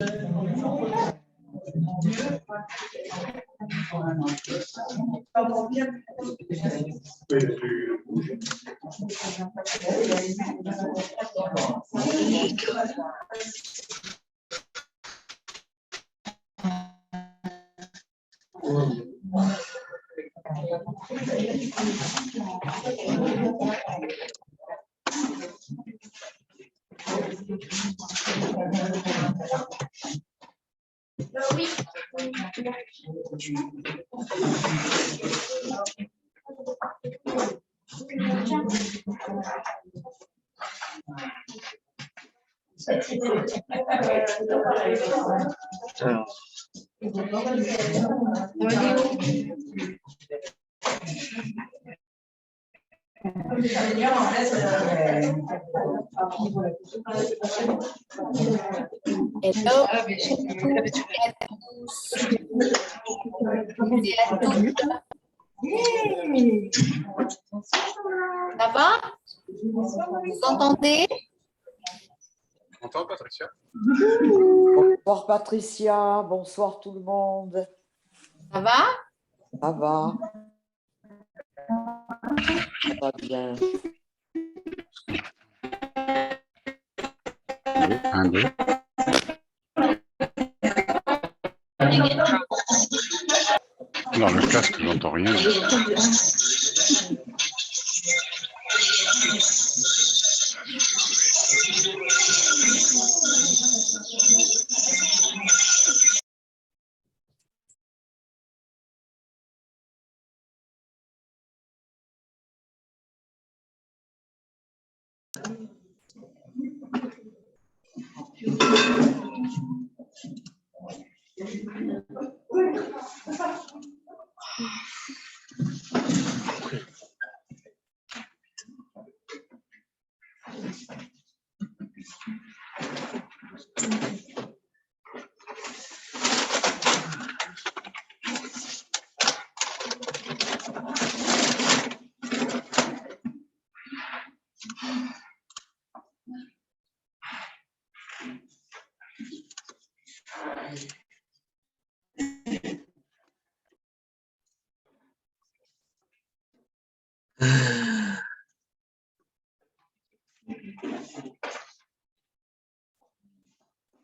Oui. Hello à tous et à toutes. Ça va? Vous entendez? Bonjour Patricia. Bonsoir Patricia, bonsoir tout le monde. Ça va? Ça va? Ça va bien. Un, deux. Dans le casque, je n'entends rien.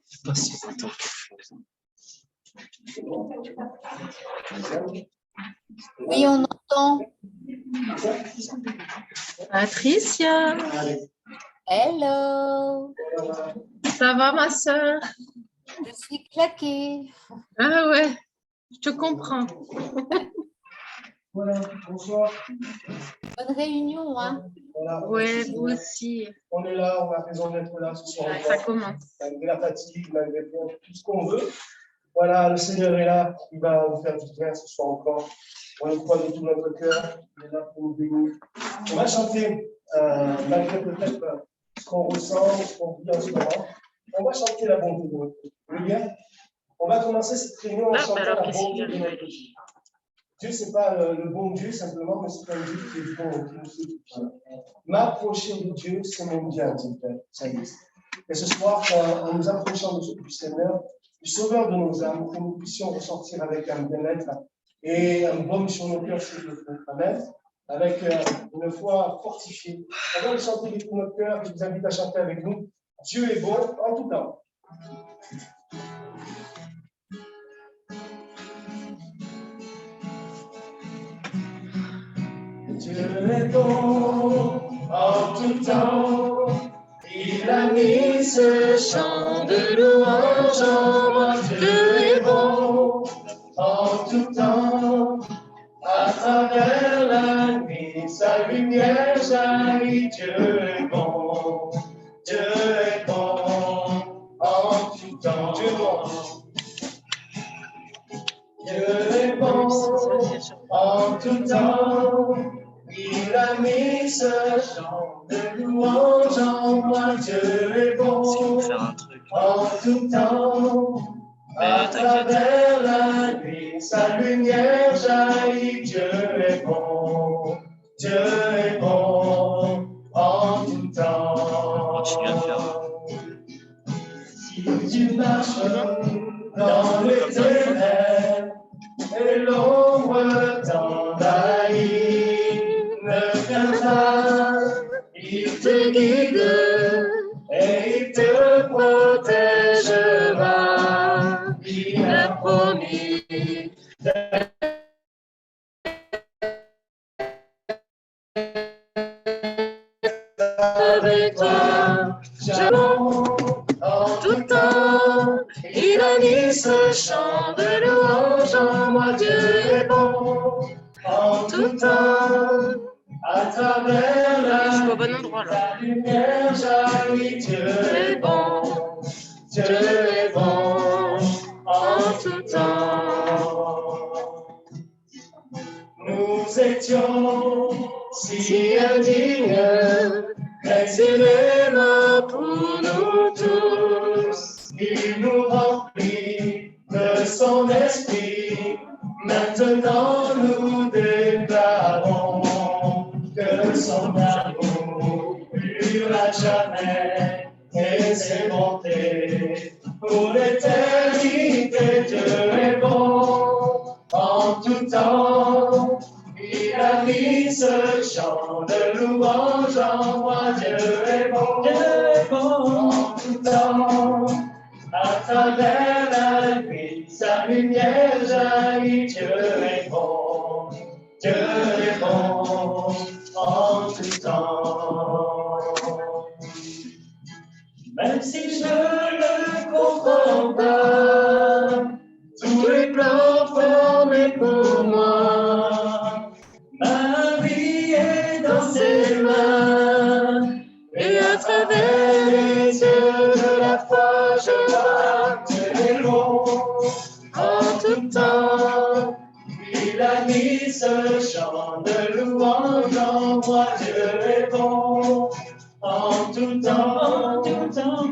Je sais pas si j'entends quelque chose. Oui, on entend. Patricia, Hello. ça va ma soeur? Je suis claquée. Ah ouais, je te comprends. Voilà, bonsoir. Bonne réunion, hein? Voilà, Ouais, vous aussi. on est là, on a raison d'être là ce soir. Ça commence. Malgré la fatigue, malgré tout ce qu'on veut. Voilà, le Seigneur est là, il va nous faire du bien ce soir encore. On le croit de tout notre cœur, il est là pour nous bénir. On va chanter, malgré peut-être ce qu'on ressent, ce qu'on vit en ce moment. On va chanter la bonté de notre Dieu. Vous voulez bien? On va commencer cette réunion en chantant alors, la qu'est-ce bonté qu'il de y a notre Dieu. Dieu, ce n'est pas le bon Dieu simplement, mais c'est un Dieu qui est bon, qui nous fait du bien. M'approcher de Dieu, c'est mon bien, dit le psalmiste. Et ce soir, en nous approchant du Seigneur, du Sauveur de nos âmes, que nous puissions ressortir avec un bien-être et un baume sur nos cœurs, s'il le faut. Amen. Avec une foi fortifiée. On va le chanter de tout notre cœur. Je vous invite à chanter avec nous. Dieu est bon en tout temps. Dieu est bon en tout temps, il a mis ce chant de louange en moi. Dieu est bon en tout temps, à travers la nuit, sa lumière jaillit. Dieu est bon en tout temps. Dieu est bon en tout temps. Il a mis ce chant de louange en moi. Dieu est bon en tout temps. À travers la nuit, sa lumière jaillit. Dieu est bon en tout temps. tu marches dans les ténèbres et l'ombre t'envahit, ne crains pas, il te guide et il te protégera. Il a promis avec toi, en tout temps. Il a mis ce chant de louange en moi, Dieu est bon, en tout temps. À travers la lumière jaillit, Dieu est bon, Dieu est bon, en tout temps. Nous étions si indignes, mais il est mort pour nous tous. Il nous remplit de son esprit. Maintenant nous déclarons que son amour durera jamais et ses bontés pour l'éternité. Dieu est bon en tout temps. Il a mis ce chant de louange en moi. Dieu est bon en tout temps. À travers la nuit, sa lumière jaillit. Dieu est bon en tout temps. Même si je ne comprends pas tous les plans formés pour moi, ma vie est dans ses mains, et à travers les yeux de la foi, je vois que Dieu est bon en tout temps. Il a mis ce chant de louange en moi. Dieu est bon en tout temps,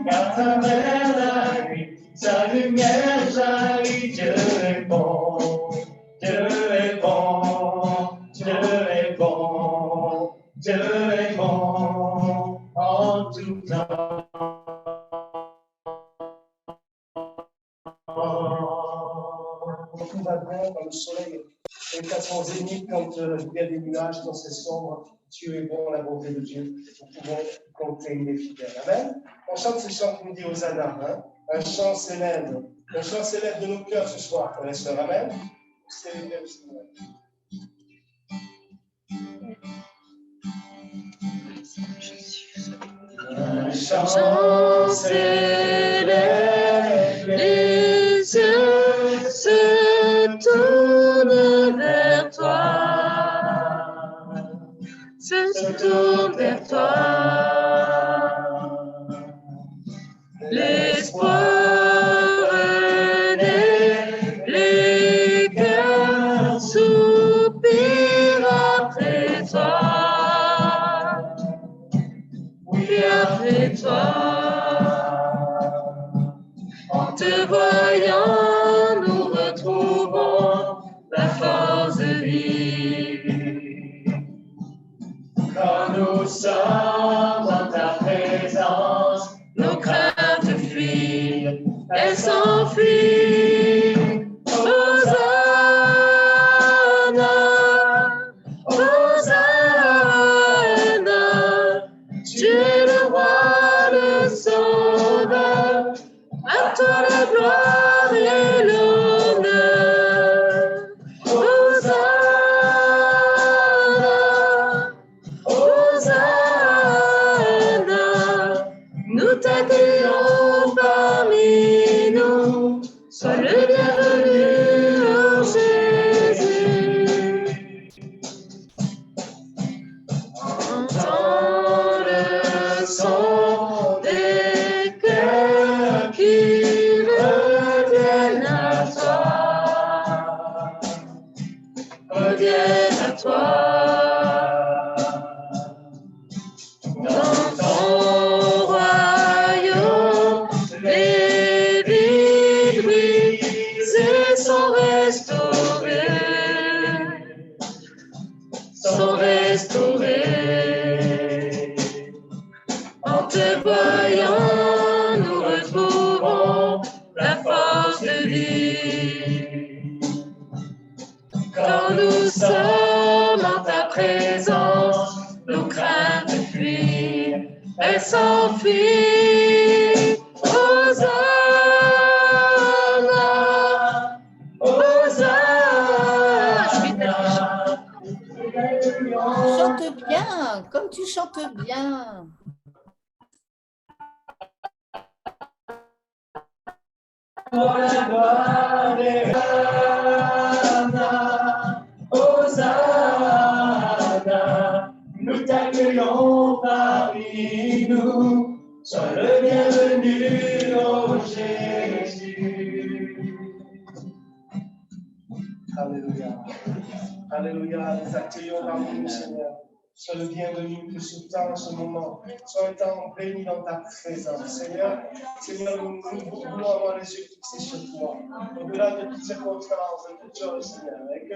à travers la nuit, sa lumière jaillit. Dieu est bon, Dieu est bon, Dieu est bon, Dieu est bon en tout temps. Tout va bien quand le soleil est à son zénith, quand il y a des nuages, quand c'est sombre. Dieu est bon, la bonté de Dieu. Nous pouvons compter, il est fidèle. Amen. On chante ce chant qu'on dit aux Hosanna, hein? Un chant célèbre de nos cœurs ce soir, frères et sœurs. Amen. Célébrer le Seigneur. Un chant célèbre, les yeux se tournent vers toi. Se tourne vers toi. L'espoir renaît, les cœurs soupirent après toi. Oui, après toi. En te voyant, nous retrouvons la force de vivre. Quand nous sommes dans ta présence, nos craintes fuient, elles s'enfuient. Hosanna, Hosanna, Dieu le roi, le sauveur, à toi la gloire et l'honneur. Hosanna, nous t'accueillons parmi nous, sois le bienvenu, oh Jésus. Entends le son des cœurs qui reviennent à toi. Dans ton royaume, les vies brisées sont restaurées. En te voyant, nous retrouvons fuient. Quand nous sommes en ta présence, nos craintes fuient, elles s'enfuient. Hosanna, Hosanna. Chante bien, comme tu chantes bien. Hosanna, nous t'accueillons parmi nous, sois le bienvenu, ô Jésus. Alléluia. Alléluia. Nous accueillons parmi nous, Seigneur. Sois le bienvenu que ce temps, ce moment, soit un temps béni dans ta présence. Seigneur, nous voulons avoir les yeux fixés sur toi, au-delà de toutes circonstances, de toutes choses, Seigneur. Et que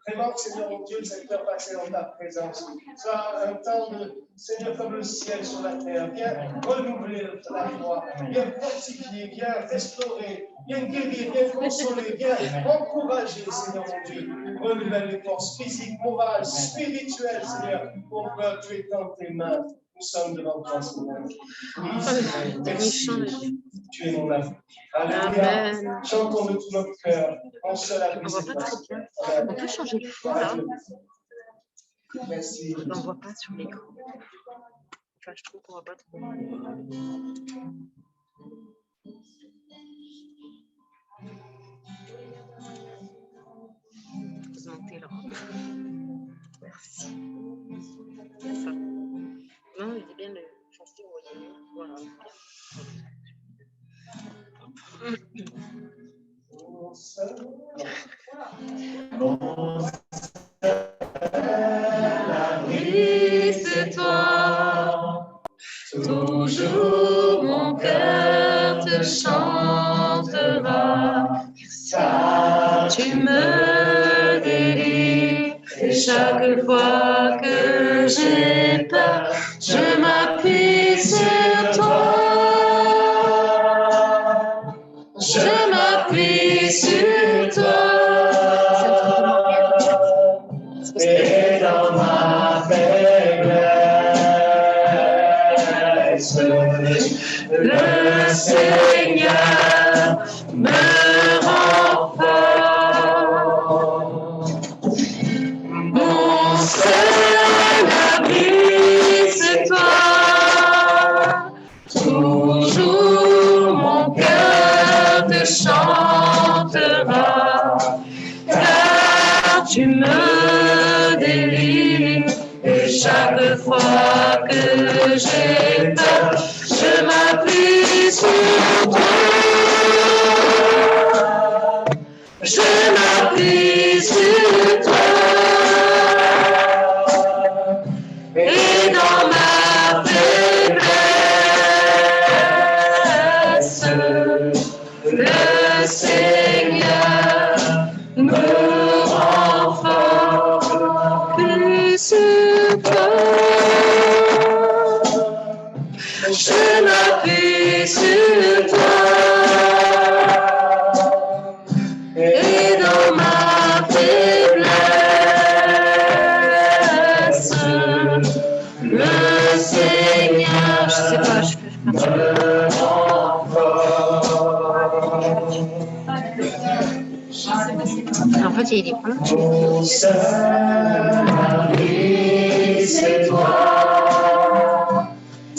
vraiment, Seigneur, mon Dieu, cette heure passée dans ta présence soit un temps de, Seigneur, comme le ciel sur la terre. Viens renouveler la foi, viens fortifier, viens restaurer, viens guérir, viens consoler, viens encourager, Seigneur, mon Dieu. Renouvelle les forces physiques, morales, spirituelles, Seigneur. Mon cœur, tu es dans tes mains. Nous sommes devant toi, Seigneur. Oui, Seigneur, merci. Tu es mon amour. Alléluia. Chantons de tout notre cœur. On se la On voit pas très bien. On peut changer de fond là. Merci. On ne voit pas sur l'écran. Enfin, je trouve qu'on voit pas trop. Vous montez là. Merci. Ça. Non, il est bien le chantier, vous voyez. Voilà. C'est toi, toujours mon cœur te chantera, car tu me délivres. Et chaque fois que j'ai peur, je m'appuie sur toi. Je m'appuie sur toi. Et dans ma faiblesse, le Seigneur me rend fort. Mon seul abri, c'est toi. Toujours mon cœur te chantera, car tu me délivres. Et chaque fois que j'ai peur, je m'appuie sur toi. Je m'appuie sur toi. Et dans ma faiblesse, le Seigneur me rend fort. Plus sur toi, je m'appuie sur toi. Et dans ma faiblesse, le Seigneur, je sais pas, me rend fort. En fait, il est pas là. Mon seul abri, c'est toi.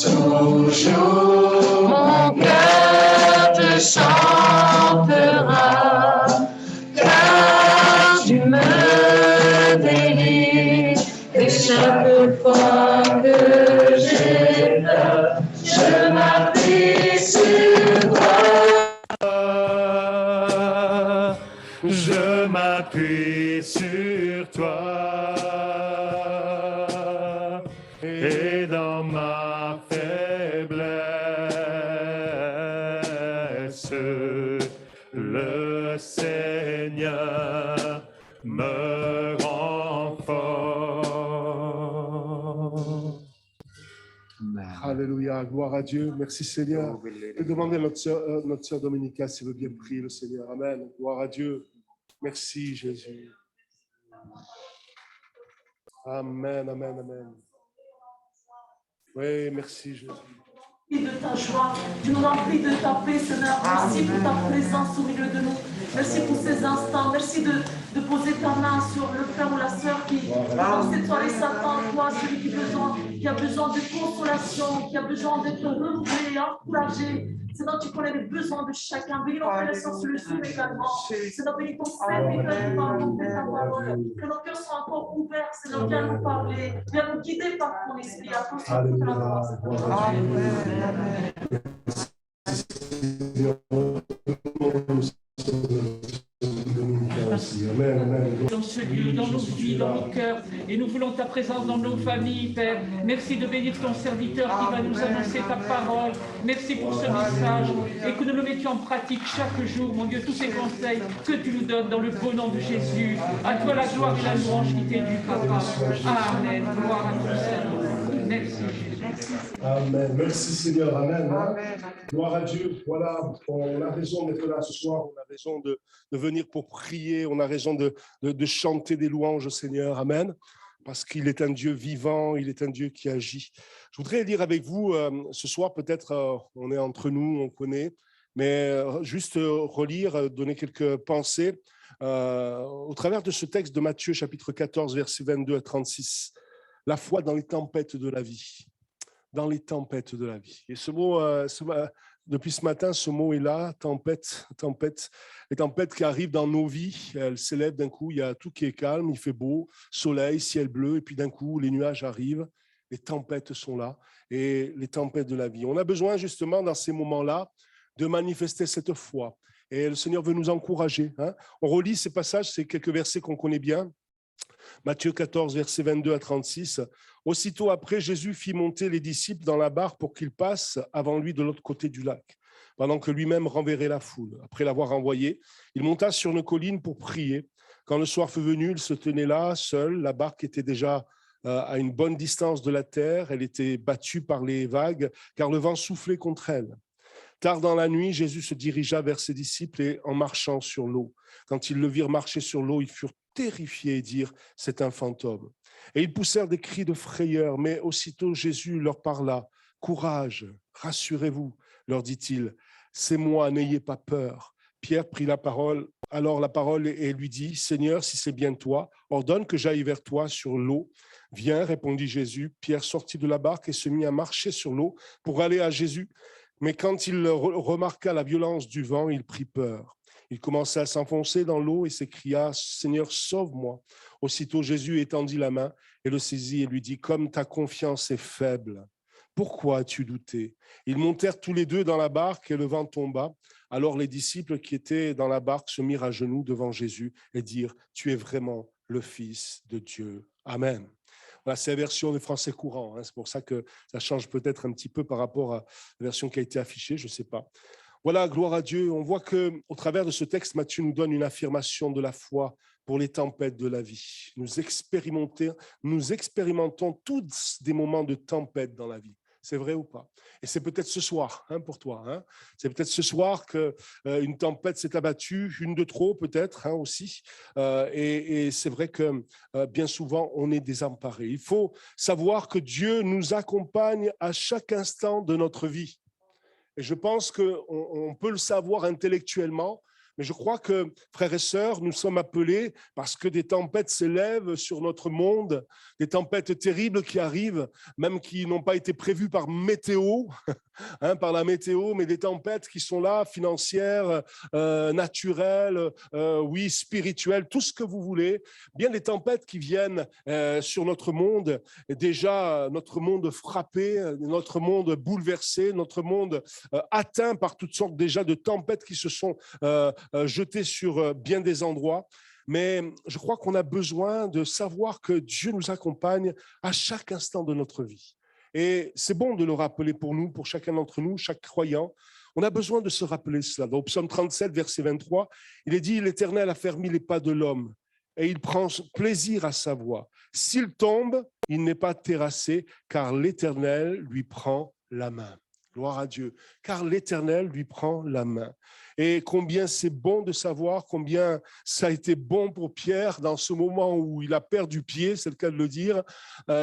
Toujours mon cœur te chantera, car tu me délivres. Et chaque fois que j'ai peur, je m'appuie sur toi. Je m'appuie sur toi et dans ma faiblesse, le Seigneur me rend fort. Alléluia. gloire à Dieu. Merci Seigneur. Je vais demander à notre sœur Dominica s'il veut bien prier le Seigneur. Amen. Gloire à Dieu. Merci Jésus. Amen, amen, amen. Oui, merci Jésus. De ta joie, tu nous remplis de ta paix, Seigneur. Merci pour ta présence au milieu de nous. Merci pour ces instants. Merci de poser ta main sur le frère ou la sœur qui, dans cette soirée, s'attend à toi, celui qui a besoin de consolation, qui a besoin d'être renouvelé, encouragé. Seigneur, tu connais les besoins de chacun. Bénis nos frères et sœurs sur le Zoom également. Seigneur, bénis ton Saint-Esprit qui va porter ta parole. Que nos cœurs soient encore ouverts. Seigneur, viens nous parler. Viens nous guider par ton esprit. Attention toute la grâce. Dans ce lieu, dans nos vies, dans nos cœurs, et nous voulons ta présence dans nos familles, Père. Merci de bénir ton serviteur qui va nous annoncer ta parole. Merci pour ce message et que nous le mettions en pratique chaque jour, mon Dieu, tous ces conseils que tu nous donnes dans le beau nom de Jésus. À toi la gloire et la louange qui t'est due, Papa. Amen. Gloire à ton Seigneur. Merci Jésus. Amen. Merci Seigneur. Amen. Gloire à Dieu. Voilà, on a raison d'être là ce soir. On a raison de venir pour prier. On a raison de chanter des louanges au Seigneur. Amen. Parce qu'il est un Dieu vivant, il est un Dieu qui agit. Je voudrais lire avec vous ce soir, peut-être on est entre nous, on connaît, mais juste relire, donner quelques pensées au travers de ce texte de Matthieu, chapitre 14, versets 22 à 36. La foi dans les tempêtes de la vie. Dans les tempêtes de la vie. Et ce mot, depuis ce matin, ce mot est là, tempête, tempête. Les tempêtes qui arrivent dans nos vies, elles s'élèvent d'un coup, il y a tout qui est calme, il fait beau, soleil, ciel bleu, et puis d'un coup, les nuages arrivent, les tempêtes sont là, et les tempêtes de la vie. On a besoin justement, dans ces moments-là, de manifester cette foi. Et le Seigneur veut nous encourager. On relit ces passages, c'est quelques versets qu'on connaît bien. Matthieu 14, versets 22 à 36. Aussitôt après, Jésus fit monter les disciples dans la barque pour qu'ils passent avant lui de l'autre côté du lac, pendant que lui-même renverrait la foule. Après l'avoir envoyé, il monta sur une colline pour prier. Quand le soir fut venu, il se tenait là, seul. La barque était déjà à une bonne distance de la terre. Elle était battue par les vagues, car le vent soufflait contre elle. Tard dans la nuit, Jésus se dirigea vers ses disciples et en marchant sur l'eau. Quand ils le virent marcher sur l'eau, ils furent terrifiés et dirent « c'est un fantôme ». Et ils poussèrent des cris de frayeur, mais aussitôt Jésus leur parla « Courage, rassurez-vous », leur dit-il, « c'est moi, n'ayez pas peur ». Pierre prit la parole et lui dit « Seigneur, si c'est bien toi, ordonne que j'aille vers toi sur l'eau ». « Viens », répondit Jésus. Pierre sortit de la barque et se mit à marcher sur l'eau pour aller à Jésus. Mais quand il remarqua la violence du vent, il prit peur. Il commença à s'enfoncer dans l'eau et s'écria « Seigneur, sauve-moi ». Aussitôt Jésus étendit la main et le saisit et lui dit « Comme ta confiance est faible, pourquoi as-tu douté ?» Ils montèrent tous les deux dans la barque et le vent tomba. Alors les disciples qui étaient dans la barque se mirent à genoux devant Jésus et dirent « Tu es vraiment le Fils de Dieu. Amen ». Voilà, c'est la version de français courant. C'est pour ça que ça change peut-être un petit peu par rapport à la version qui a été affichée, je ne sais pas. Voilà, gloire à Dieu. On voit qu'au travers de ce texte, Matthieu nous donne une affirmation de la foi pour les tempêtes de la vie. Nous expérimentons tous des moments de tempête dans la vie. C'est vrai ou pas? Et c'est peut-être ce soir pour toi. C'est peut-être ce soir qu'une tempête s'est abattue, une de trop peut-être aussi. Et c'est vrai que bien souvent, on est désemparé. Il faut savoir que Dieu nous accompagne à chaque instant de notre vie. Et je pense qu'on peut le savoir intellectuellement, mais je crois que, frères et sœurs, nous sommes appelés, parce que des tempêtes s'élèvent sur notre monde, des tempêtes terribles qui arrivent, même qui n'ont pas été prévues par météo, par la météo, mais des tempêtes qui sont là, financières, naturelles, oui, spirituelles, tout ce que vous voulez. Bien des tempêtes qui viennent sur notre monde, et déjà notre monde frappé, notre monde bouleversé, notre monde atteint par toutes sortes déjà de tempêtes qui se sont jetées sur bien des endroits. Mais je crois qu'on a besoin de savoir que Dieu nous accompagne à chaque instant de notre vie. Et c'est bon de le rappeler pour nous, pour chacun d'entre nous, chaque croyant. On a besoin de se rappeler cela. Dans Psaume 37, verset 23, il est dit « L'Éternel a fermi les pas de l'homme et il prend plaisir à sa voie. S'il tombe, il n'est pas terrassé, car l'Éternel lui prend la main. » Gloire à Dieu, car l'Éternel lui prend la main. Et combien c'est bon de savoir, combien ça a été bon pour Pierre dans ce moment où il a perdu pied, c'est le cas de le dire,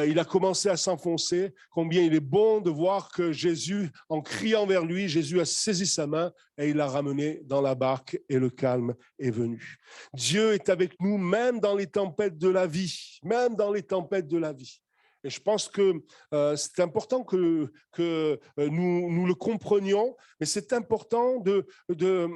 il a commencé à s'enfoncer, combien il est bon de voir que Jésus, en criant vers lui, Jésus a saisi sa main et il l'a ramené dans la barque et le calme est venu. Dieu est avec nous même dans les tempêtes de la vie, même dans les tempêtes de la vie. Et je pense que c'est important que nous le comprenions, mais c'est important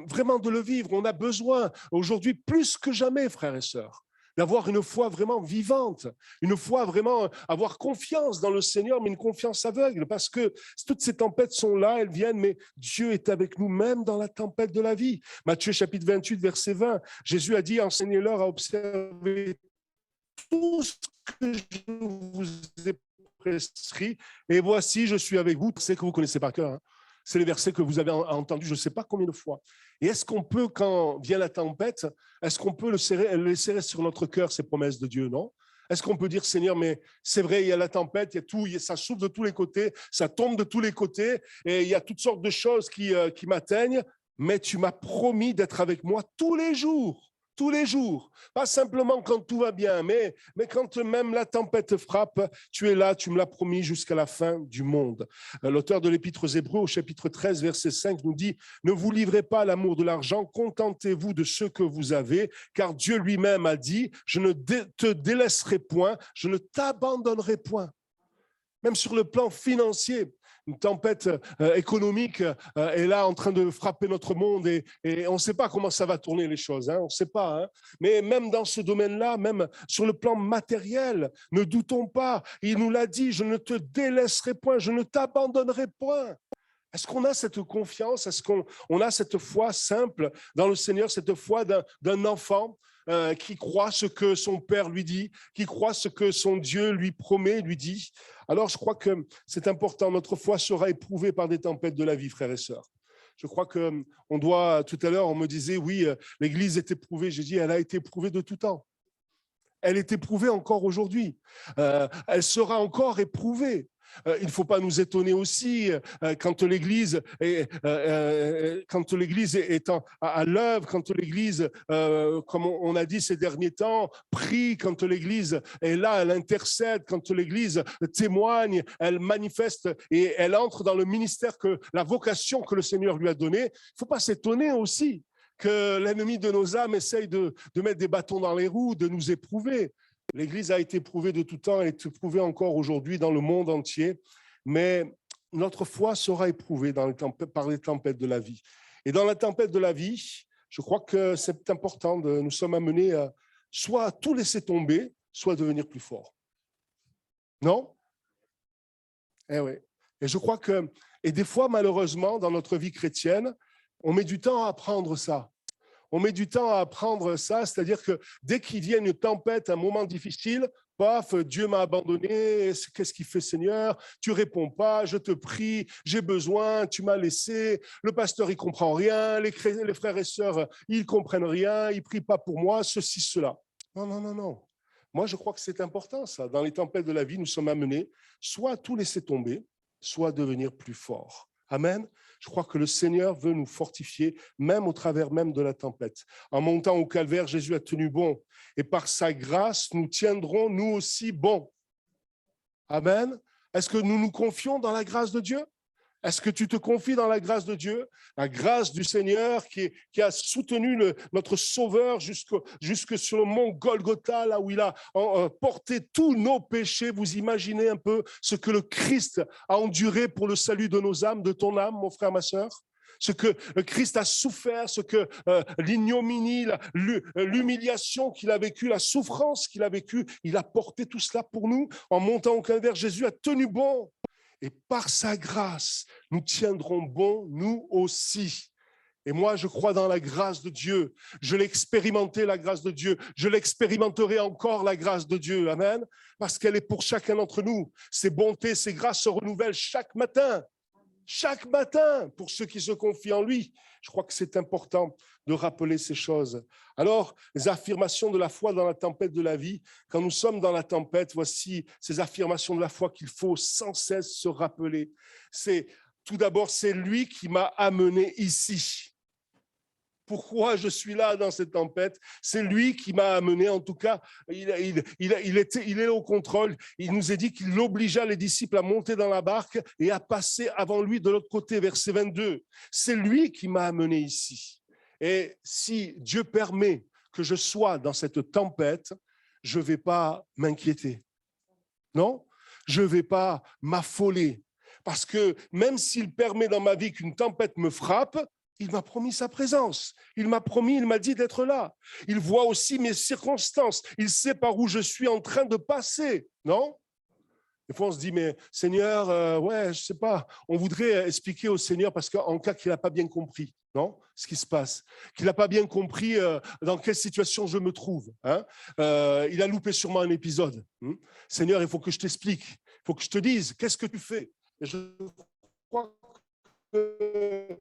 vraiment de le vivre. On a besoin aujourd'hui plus que jamais, frères et sœurs, d'avoir une foi vraiment vivante, une foi vraiment avoir confiance dans le Seigneur, mais une confiance aveugle, parce que toutes ces tempêtes sont là, elles viennent, mais Dieu est avec nous même dans la tempête de la vie. Matthieu chapitre 28, verset 20, Jésus a dit, enseignez-leur à observer tout ce que je vous ai prescrit, et voici, je suis avec vous. C'est que vous connaissez par cœur, hein. C'est les versets que vous avez entendus, je ne sais pas combien de fois. Et est-ce qu'on peut, quand vient la tempête, est-ce qu'on peut les serrer sur notre cœur, ces promesses de Dieu, non? Est-ce qu'on peut dire, Seigneur, mais c'est vrai, il y a la tempête, il y a tout, ça souffle de tous les côtés, ça tombe de tous les côtés, et il y a toutes sortes de choses qui m'atteignent, mais tu m'as promis d'être avec moi tous les jours. Tous les jours, pas simplement quand tout va bien, mais quand même la tempête frappe, tu es là, tu me l'as promis jusqu'à la fin du monde. L'auteur de l'Épître aux Hébreux, au chapitre 13, verset 5, nous dit « Ne vous livrez pas à l'amour de l'argent, contentez-vous de ce que vous avez, car Dieu lui-même a dit « Je ne te délaisserai point, je ne t'abandonnerai point. » Même sur le plan financier, une tempête économique est là en train de frapper notre monde et on ne sait pas comment ça va tourner les choses, hein, on ne sait pas. Hein. Mais même dans ce domaine-là, même sur le plan matériel, ne doutons pas. Il nous l'a dit, je ne te délaisserai point, je ne t'abandonnerai point. Est-ce qu'on a cette confiance? Est-ce qu'on a cette foi simple dans le Seigneur, cette foi d'un enfant qui croit ce que son Père lui dit, qui croit ce que son Dieu lui promet, lui dit? Alors, je crois que c'est important. Notre foi sera éprouvée par des tempêtes de la vie, frères et sœurs. Je crois qu'on doit, tout à l'heure, on me disait, oui, l'Église est éprouvée. J'ai dit, elle a été éprouvée de tout temps. Elle est éprouvée encore aujourd'hui. Elle sera encore éprouvée. Il ne faut pas nous étonner aussi quand l'Église est à l'œuvre, quand l'Église, comme on a dit ces derniers temps, prie, quand l'Église est là, elle intercède, quand l'Église témoigne, elle manifeste et elle entre dans le ministère, la vocation que le Seigneur lui a donnée. Il ne faut pas s'étonner aussi que l'ennemi de nos âmes essaye de mettre des bâtons dans les roues, de nous éprouver. L'Église a été éprouvée de tout temps, elle est éprouvée encore aujourd'hui dans le monde entier, mais notre foi sera éprouvée par les tempêtes de la vie. Et dans la tempête de la vie, je crois que c'est important, nous sommes amenés à soit tout laisser tomber, soit devenir plus fort. Non? Eh oui. Et je crois que, et des fois, malheureusement, dans notre vie chrétienne, on met du temps à apprendre ça. On met du temps à apprendre ça, c'est-à-dire que dès qu'il vient une tempête, un moment difficile, paf, Dieu m'a abandonné, qu'est-ce qu'il fait Seigneur? Tu réponds pas, je te prie, j'ai besoin, tu m'as laissé, le pasteur il comprend rien, les frères et sœurs ils comprennent rien, ils prient pas pour moi, ceci, cela. Non, non, non, non. Moi je crois que c'est important ça. Dans les tempêtes de la vie, nous sommes amenés soit à tout laisser tomber, soit à devenir plus forts. Amen. Je crois que le Seigneur veut nous fortifier, même au travers même de la tempête. En montant au calvaire, Jésus a tenu bon. Et par sa grâce, nous tiendrons nous aussi bon. Amen. Est-ce que nous nous confions dans la grâce de Dieu? Est-ce que tu te confies dans la grâce de Dieu? La grâce du Seigneur qui a soutenu notre Sauveur jusque sur le mont Golgotha, là où il a porté tous nos péchés. Vous imaginez un peu ce que le Christ a enduré pour le salut de nos âmes, de ton âme, mon frère, ma sœur? Ce que le Christ a souffert, ce que l'ignominie, l'humiliation qu'il a vécue, la souffrance qu'il a vécue, il a porté tout cela pour nous. En montant au calvaire, Jésus a tenu bon. Et par sa grâce, nous tiendrons bon, nous aussi. Et moi, je crois dans la grâce de Dieu. Je l'ai expérimenté, la grâce de Dieu. Je l'expérimenterai encore, la grâce de Dieu. Amen. Parce qu'elle est pour chacun d'entre nous. Ses bontés, ses grâces se renouvellent chaque matin. Chaque matin, pour ceux qui se confient en lui. Je crois que c'est important de rappeler ces choses. Alors, les affirmations de la foi dans la tempête de la vie, quand nous sommes dans la tempête, voici ces affirmations de la foi qu'il faut sans cesse se rappeler. C'est tout d'abord, c'est lui qui m'a amené ici. Pourquoi je suis là dans cette tempête? C'est lui qui m'a amené, en tout cas, il est au contrôle. Il nous a dit qu'il obligea les disciples à monter dans la barque et à passer avant lui de l'autre côté, verset 22. C'est lui qui m'a amené ici. Et si Dieu permet que je sois dans cette tempête, je ne vais pas m'inquiéter. Non? Je ne vais pas m'affoler. Parce que même s'il permet dans ma vie qu'une tempête me frappe, il m'a promis sa présence. Il m'a dit d'être là. Il voit aussi mes circonstances. Il sait par où je suis en train de passer. Non? Des fois, on se dit, mais Seigneur, je ne sais pas. On voudrait expliquer au Seigneur parce qu'en cas qu'il n'a pas bien compris, non, ce qui se passe, qu'il n'a pas bien compris dans quelle situation je me trouve. Hein? Il a loupé sûrement un épisode. Seigneur, il faut que je t'explique. Il faut que je te dise, qu'est-ce que tu fais? Et je crois que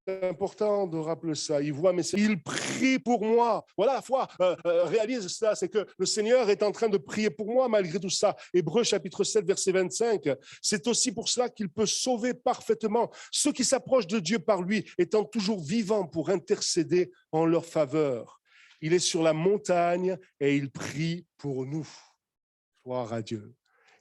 c'est important de rappeler ça. Il voit, mais il prie pour moi. Voilà, la foi réalise cela, c'est que le Seigneur est en train de prier pour moi malgré tout ça. Hébreux chapitre 7, verset 25. C'est aussi pour cela qu'il peut sauver parfaitement ceux qui s'approchent de Dieu par lui, étant toujours vivants pour intercéder en leur faveur. Il est sur la montagne et il prie pour nous. Gloire à Dieu.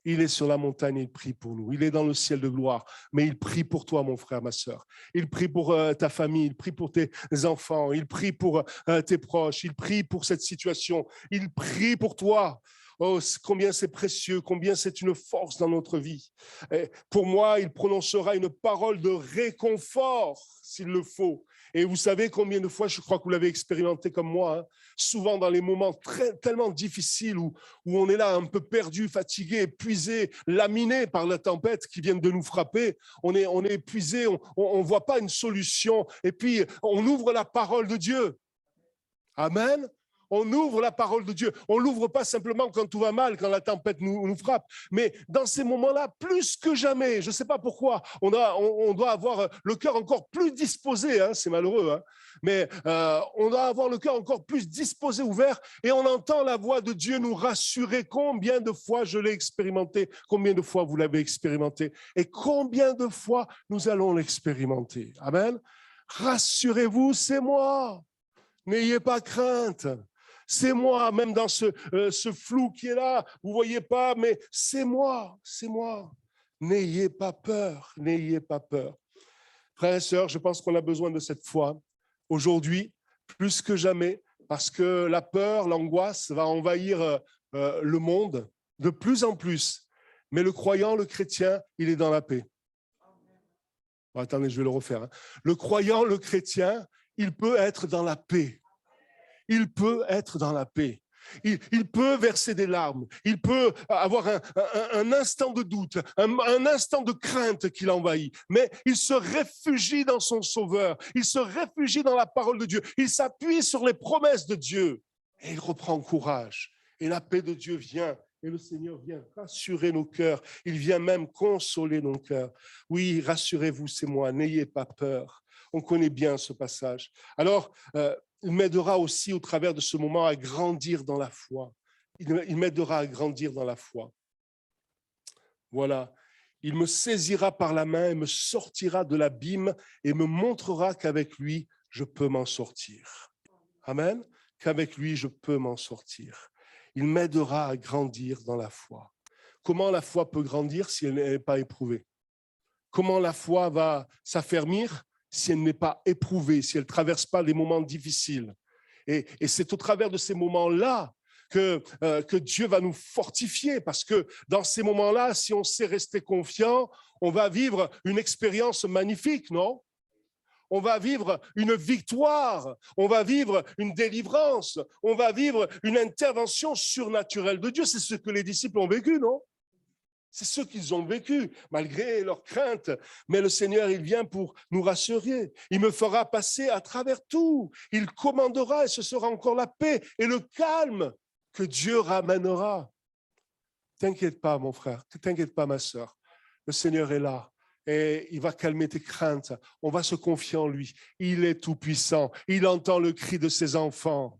Il est sur la montagne et il prie pour nous. Il est dans le ciel de gloire, mais il prie pour toi, mon frère, ma sœur. Il prie pour ta famille, il prie pour tes enfants, il prie pour tes proches, il prie pour cette situation, il prie pour toi. Oh, combien c'est précieux, combien c'est une force dans notre vie. Et pour moi, il prononcera une parole de réconfort, s'il le faut. Et vous savez combien de fois, je crois que vous l'avez expérimenté comme moi, hein, souvent dans les moments tellement difficiles où on est là un peu perdu, fatigué, épuisé, laminé par la tempête qui vient de nous frapper. On est épuisé, on voit pas une solution. Et puis, on ouvre la parole de Dieu. Amen. On ouvre la parole de Dieu. On ne l'ouvre pas simplement quand tout va mal, quand la tempête nous frappe. Mais dans ces moments-là, plus que jamais, je ne sais pas pourquoi, on doit avoir le cœur encore plus disposé, hein, c'est malheureux, hein, mais on doit avoir le cœur encore plus disposé, ouvert, et on entend la voix de Dieu nous rassurer. Combien de fois je l'ai expérimenté, combien de fois vous l'avez expérimenté, et combien de fois nous allons l'expérimenter. Amen. Rassurez-vous, c'est moi. N'ayez pas crainte. C'est moi, même dans ce flou qui est là, vous ne voyez pas, mais c'est moi, c'est moi. N'ayez pas peur, n'ayez pas peur. Frères et sœurs, je pense qu'on a besoin de cette foi aujourd'hui, plus que jamais, parce que la peur, l'angoisse va envahir le monde de plus en plus. Mais le croyant, le chrétien, il est dans la paix. Bon, attendez, je vais le refaire. Hein. Le croyant, le chrétien, il peut être dans la paix. Il peut être dans la paix. Il peut verser des larmes. Il peut avoir un instant de doute, un instant de crainte qui l'envahit. Mais il se réfugie dans son Sauveur. Il se réfugie dans la parole de Dieu. Il s'appuie sur les promesses de Dieu. Et il reprend courage. Et la paix de Dieu vient. Et le Seigneur vient rassurer nos cœurs. Il vient même consoler nos cœurs. Oui, rassurez-vous, c'est moi. N'ayez pas peur. On connaît bien ce passage. Alors, il m'aidera aussi au travers de ce moment à grandir dans la foi. Il m'aidera à grandir dans la foi. Voilà. Il me saisira par la main et me sortira de l'abîme et me montrera qu'avec lui, je peux m'en sortir. Amen. Qu'avec lui, je peux m'en sortir. Il m'aidera à grandir dans la foi. Comment la foi peut grandir si elle n'est pas éprouvée? Comment la foi va s'affermir si elle n'est pas éprouvée, si elle ne traverse pas des moments difficiles? Et c'est au travers de ces moments-là que Dieu va nous fortifier, parce que dans ces moments-là, si on sait rester confiant, on va vivre une expérience magnifique, non? On va vivre une victoire, on va vivre une délivrance, on va vivre une intervention surnaturelle de Dieu. C'est ce que les disciples ont vécu, non? C'est ce qu'ils ont vécu, malgré leurs craintes. Mais le Seigneur, il vient pour nous rassurer. Il me fera passer à travers tout. Il commandera et ce sera encore la paix et le calme que Dieu ramènera. T'inquiète pas, mon frère, t'inquiète pas, ma sœur. Le Seigneur est là et il va calmer tes craintes. On va se confier en lui. Il est tout-puissant. Il entend le cri de ses enfants.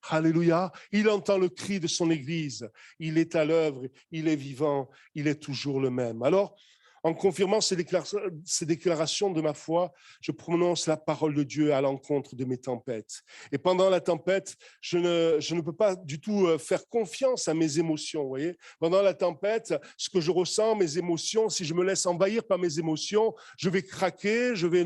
Alléluia. Il entend le cri de son Église. Il est à l'œuvre, il est vivant, il est toujours le même. Alors, En confirmant ces déclarations de ma foi, je prononce la parole de Dieu à l'encontre de mes tempêtes. Et pendant la tempête, je ne peux pas du tout faire confiance à mes émotions. Vous voyez, pendant la tempête, ce que je ressens, mes émotions, si je me laisse envahir par mes émotions, je vais craquer, je vais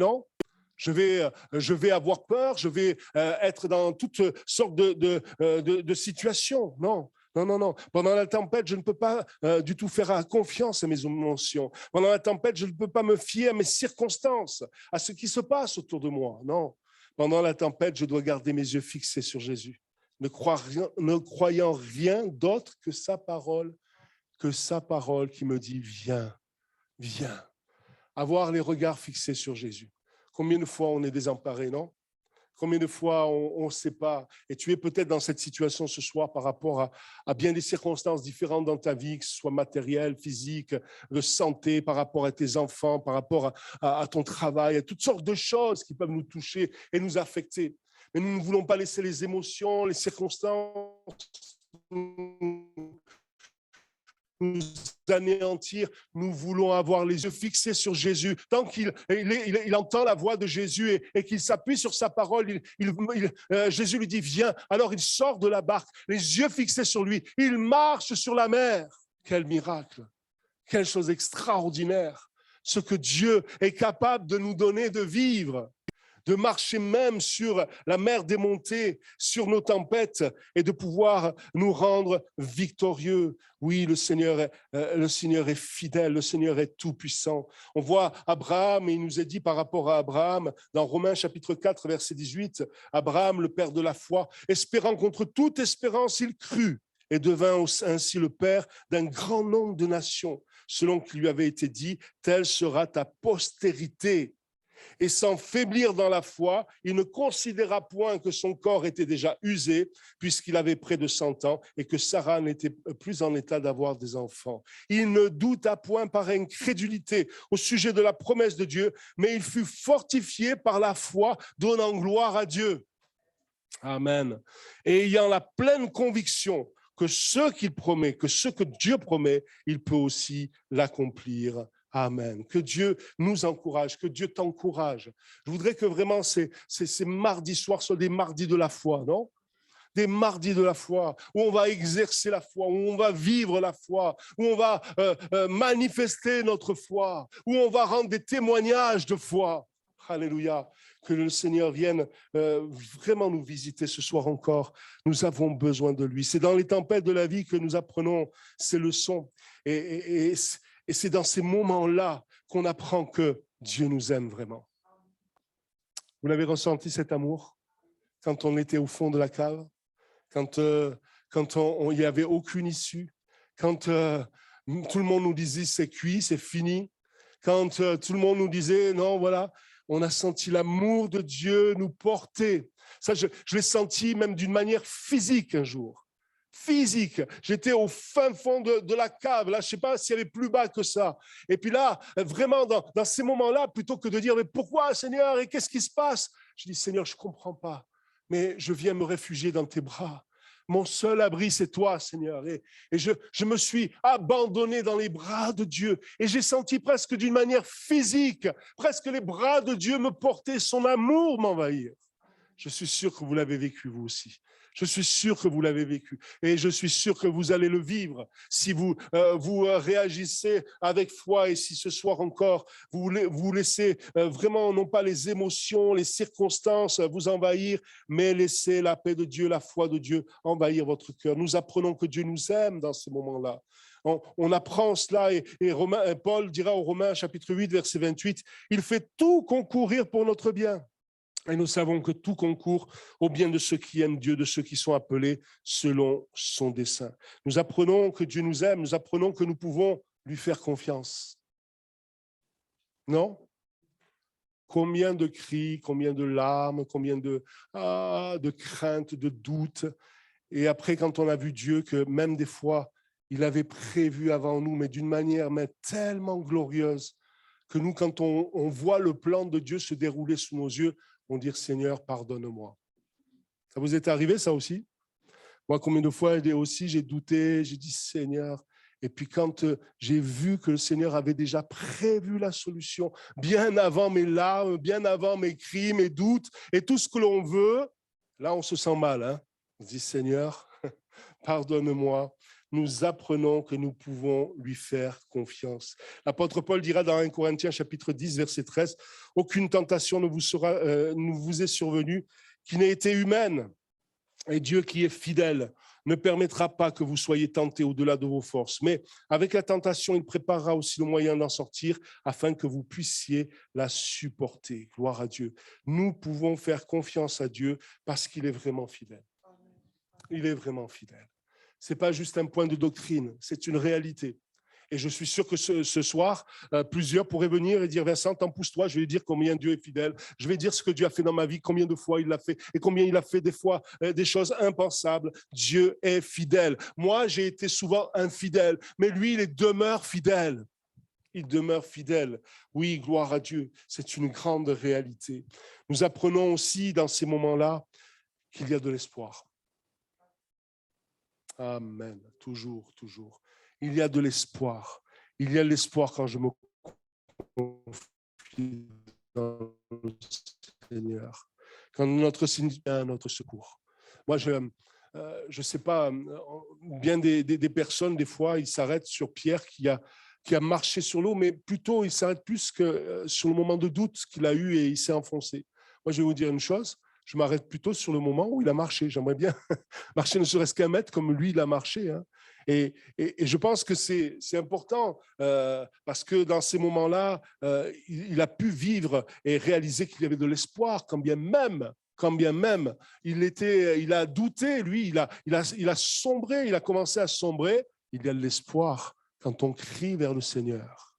avoir peur, je vais être dans toutes sortes de situations. Non. Non. Pendant la tempête, je ne peux pas du tout faire confiance à mes émotions. Pendant la tempête, je ne peux pas me fier à mes circonstances, à ce qui se passe autour de moi. Non. Pendant la tempête, je dois garder mes yeux fixés sur Jésus, ne croyant rien d'autre que sa parole qui me dit « Viens, viens ». Avoir les regards fixés sur Jésus. Combien de fois on est désemparé, non? Combien de fois on ne sait pas, et tu es peut-être dans cette situation ce soir par rapport à bien des circonstances différentes dans ta vie, que ce soit matérielle, physique, de santé, par rapport à tes enfants, par rapport à ton travail, à toutes sortes de choses qui peuvent nous toucher et nous affecter. Mais nous ne voulons pas laisser les émotions, les circonstances nous anéantir. Nous voulons avoir les yeux fixés sur Jésus. Tant qu'il entend la voix de Jésus et qu'il s'appuie sur sa parole, Jésus lui dit « Viens ». Alors il sort de la barque, les yeux fixés sur lui. Il marche sur la mer. Quel miracle! Quelle chose extraordinaire! Ce que Dieu est capable de nous donner de vivre, de marcher même sur la mer démontée, sur nos tempêtes et de pouvoir nous rendre victorieux. Oui, le Seigneur est fidèle, le Seigneur est tout-puissant. On voit Abraham, et il nous est dit par rapport à Abraham, dans Romains chapitre 4, verset 18, Abraham, le père de la foi, espérant contre toute espérance, il crut et devint ainsi le père d'un grand nombre de nations, selon qu'il lui avait été dit, telle sera ta postérité. Et sans faiblir dans la foi, il ne considéra point que son corps était déjà usé, puisqu'il avait près de 100 ans, et que Sarah n'était plus en état d'avoir des enfants. Il ne douta point par incrédulité au sujet de la promesse de Dieu, mais il fut fortifié par la foi, donnant gloire à Dieu. Amen. Et ayant la pleine conviction que ce qu'il promet, que ce que Dieu promet, il peut aussi l'accomplir. Amen. Que Dieu nous encourage, que Dieu t'encourage. Je voudrais que vraiment ces mardis soirs soient des mardis de la foi, non? Des mardis de la foi, où on va exercer la foi, où on va vivre la foi, où on va manifester notre foi, où on va rendre des témoignages de foi. Alléluia. Que le Seigneur vienne vraiment nous visiter ce soir encore. Nous avons besoin de lui. C'est dans les tempêtes de la vie que nous apprenons ces leçons. Et c'est dans ces moments-là qu'on apprend que Dieu nous aime vraiment. Vous l'avez ressenti, cet amour, quand on était au fond de la cave, quand il n'y avait aucune issue, quand tout le monde nous disait c'est cuit, c'est fini, quand tout le monde nous disait non, voilà, on a senti l'amour de Dieu nous porter. Ça, je l'ai senti même d'une manière physique un jour. Physique. J'étais au fin fond de la cave. Là, je ne sais pas s'il y avait plus bas que ça. Et puis là, vraiment, dans ces moments-là, plutôt que de dire, mais pourquoi, Seigneur, et qu'est-ce qui se passe? Je dis, Seigneur, je ne comprends pas, mais je viens me réfugier dans tes bras. Mon seul abri, c'est toi, Seigneur. Et je me suis abandonné dans les bras de Dieu. Et j'ai senti presque d'une manière physique, presque les bras de Dieu me porter, son amour m'envahir. Je suis sûr que vous l'avez vécu, vous aussi. Je suis sûr que vous l'avez vécu et je suis sûr que vous allez le vivre si vous réagissez avec foi et si ce soir encore vous laissez vraiment non pas les émotions, les circonstances vous envahir, mais laissez la paix de Dieu, la foi de Dieu envahir votre cœur. Nous apprenons que Dieu nous aime dans ces moments-là. On apprend cela et Paul dira aux Romains chapitre 8 verset 28, il fait tout concourir pour notre bien. Et nous savons que tout concourt au bien de ceux qui aiment Dieu, de ceux qui sont appelés selon son dessein. Nous apprenons que Dieu nous aime, nous apprenons que nous pouvons lui faire confiance. Non? Combien de cris, combien de larmes, combien de craintes, de doutes. Et après, quand on a vu Dieu, que même des fois, il avait prévu avant nous, mais d'une manière tellement glorieuse, que nous, quand on voit le plan de Dieu se dérouler sous nos yeux, on dit « Seigneur, pardonne-moi ». Ça vous est arrivé, ça aussi? Moi, combien de fois aussi j'ai douté, j'ai dit « Seigneur ». Et puis quand j'ai vu que le Seigneur avait déjà prévu la solution, bien avant mes larmes, bien avant mes cris, mes doutes et tout ce que l'on veut, là on se sent mal. Hein? On se dit, Seigneur, pardonne-moi. Nous apprenons que nous pouvons lui faire confiance. L'apôtre Paul dira dans 1 Corinthiens chapitre 10, verset 13, « Aucune tentation ne vous est survenue qui n'ait été humaine. Et Dieu qui est fidèle ne permettra pas que vous soyez tentés au-delà de vos forces. Mais avec la tentation, il préparera aussi le moyen d'en sortir afin que vous puissiez la supporter. » Gloire à Dieu. Nous pouvons faire confiance à Dieu parce qu'il est vraiment fidèle. Il est vraiment fidèle. Ce n'est pas juste un point de doctrine, c'est une réalité. Et je suis sûr que ce soir, plusieurs pourraient venir et dire, Vincent, t'en pousse-toi, je vais dire combien Dieu est fidèle. Je vais dire ce que Dieu a fait dans ma vie, combien de fois il l'a fait et combien il a fait des fois des choses impensables. Dieu est fidèle. Moi, j'ai été souvent infidèle, mais lui, il demeure fidèle. Il demeure fidèle. Oui, gloire à Dieu. C'est une grande réalité. Nous apprenons aussi dans ces moments-là qu'il y a de l'espoir. Amen. Toujours, toujours. Il y a de l'espoir. Il y a l'espoir quand je me confie dans le Seigneur. Quand notre Seigneur vient à notre secours. Moi, je ne sais pas, bien des personnes, des fois, ils s'arrêtent sur Pierre qui a marché sur l'eau, mais plutôt, ils s'arrêtent plus que sur le moment de doute qu'il a eu et il s'est enfoncé. Moi, je vais vous dire une chose. Je m'arrête plutôt sur le moment où il a marché. J'aimerais bien marcher ne serait-ce qu'un mètre comme lui, il a marché. Hein. Et je pense que c'est important parce que dans ces moments-là, il a pu vivre et réaliser qu'il y avait de l'espoir, quand bien même il a douté, lui, il a sombré, il a commencé à sombrer. Il y a de l'espoir quand on crie vers le Seigneur.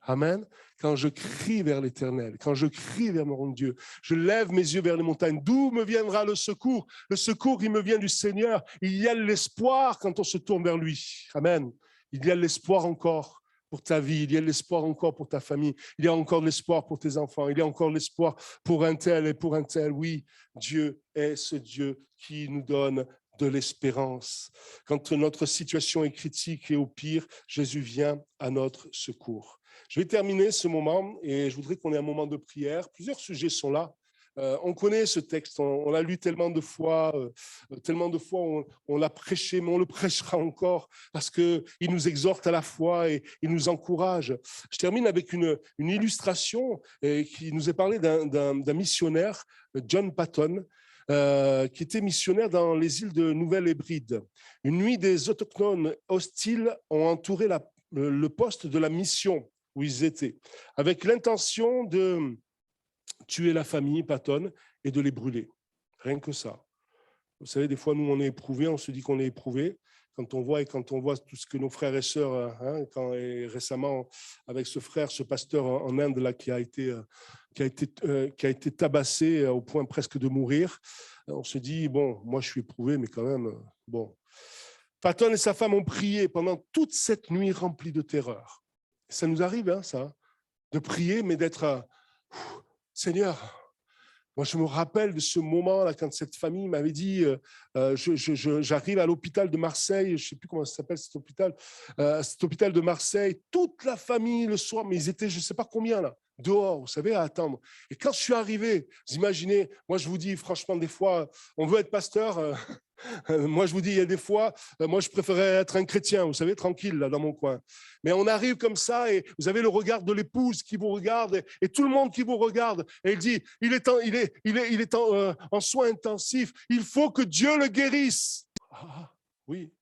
Amen. Quand je crie vers l'Éternel, quand je crie vers mon Dieu, je lève mes yeux vers les montagnes. D'où me viendra le secours? Le secours, il me vient du Seigneur. Il y a l'espoir quand on se tourne vers lui. Amen. Il y a l'espoir encore pour ta vie. Il y a l'espoir encore pour ta famille. Il y a encore l'espoir pour tes enfants. Il y a encore l'espoir pour un tel et pour un tel. Oui, Dieu est ce Dieu qui nous donne de l'espérance. Quand notre situation est critique et au pire, Jésus vient à notre secours. Je vais terminer ce moment et je voudrais qu'on ait un moment de prière. Plusieurs sujets sont là. On connaît ce texte, on l'a lu tellement de fois on l'a prêché, mais on le prêchera encore parce qu'il nous exhorte à la foi et il nous encourage. Je termine avec une illustration qui nous est parlé d'un missionnaire, John Patton, qui était missionnaire dans les îles de Nouvelle-Hébride. Une nuit, des autochtones hostiles ont entouré le poste de la mission où ils étaient, avec l'intention de tuer la famille Patton et de les brûler. Rien que ça. Vous savez, des fois, nous, on est éprouvés, on se dit qu'on est éprouvés. Quand on voit tout ce que nos frères et sœurs, et récemment, avec ce frère, ce pasteur en Inde là, qui a été tabassé au point presque de mourir, on se dit, bon, moi, je suis éprouvé, mais quand même, bon. Patton et sa femme ont prié pendant toute cette nuit remplie de terreur. Ça nous arrive, ça, de prier, mais d'être Seigneur. Moi, je me rappelle de ce moment-là, quand cette famille m'avait dit, j'arrive à l'hôpital de Marseille, je ne sais plus comment ça s'appelle cet hôpital de Marseille, toute la famille le soir, mais ils étaient, je ne sais pas combien là, dehors, vous savez, à attendre. Et quand je suis arrivé, vous imaginez, moi je vous dis, franchement, des fois, on veut être pasteur. Moi, je vous dis, il y a des fois, moi, je préférais être un chrétien, vous savez, tranquille, là, dans mon coin. Mais on arrive comme ça et vous avez le regard de l'épouse qui vous regarde et tout le monde qui vous regarde. Et il dit, il est en soins intensifs. Il faut que Dieu le guérisse. Ah, oui.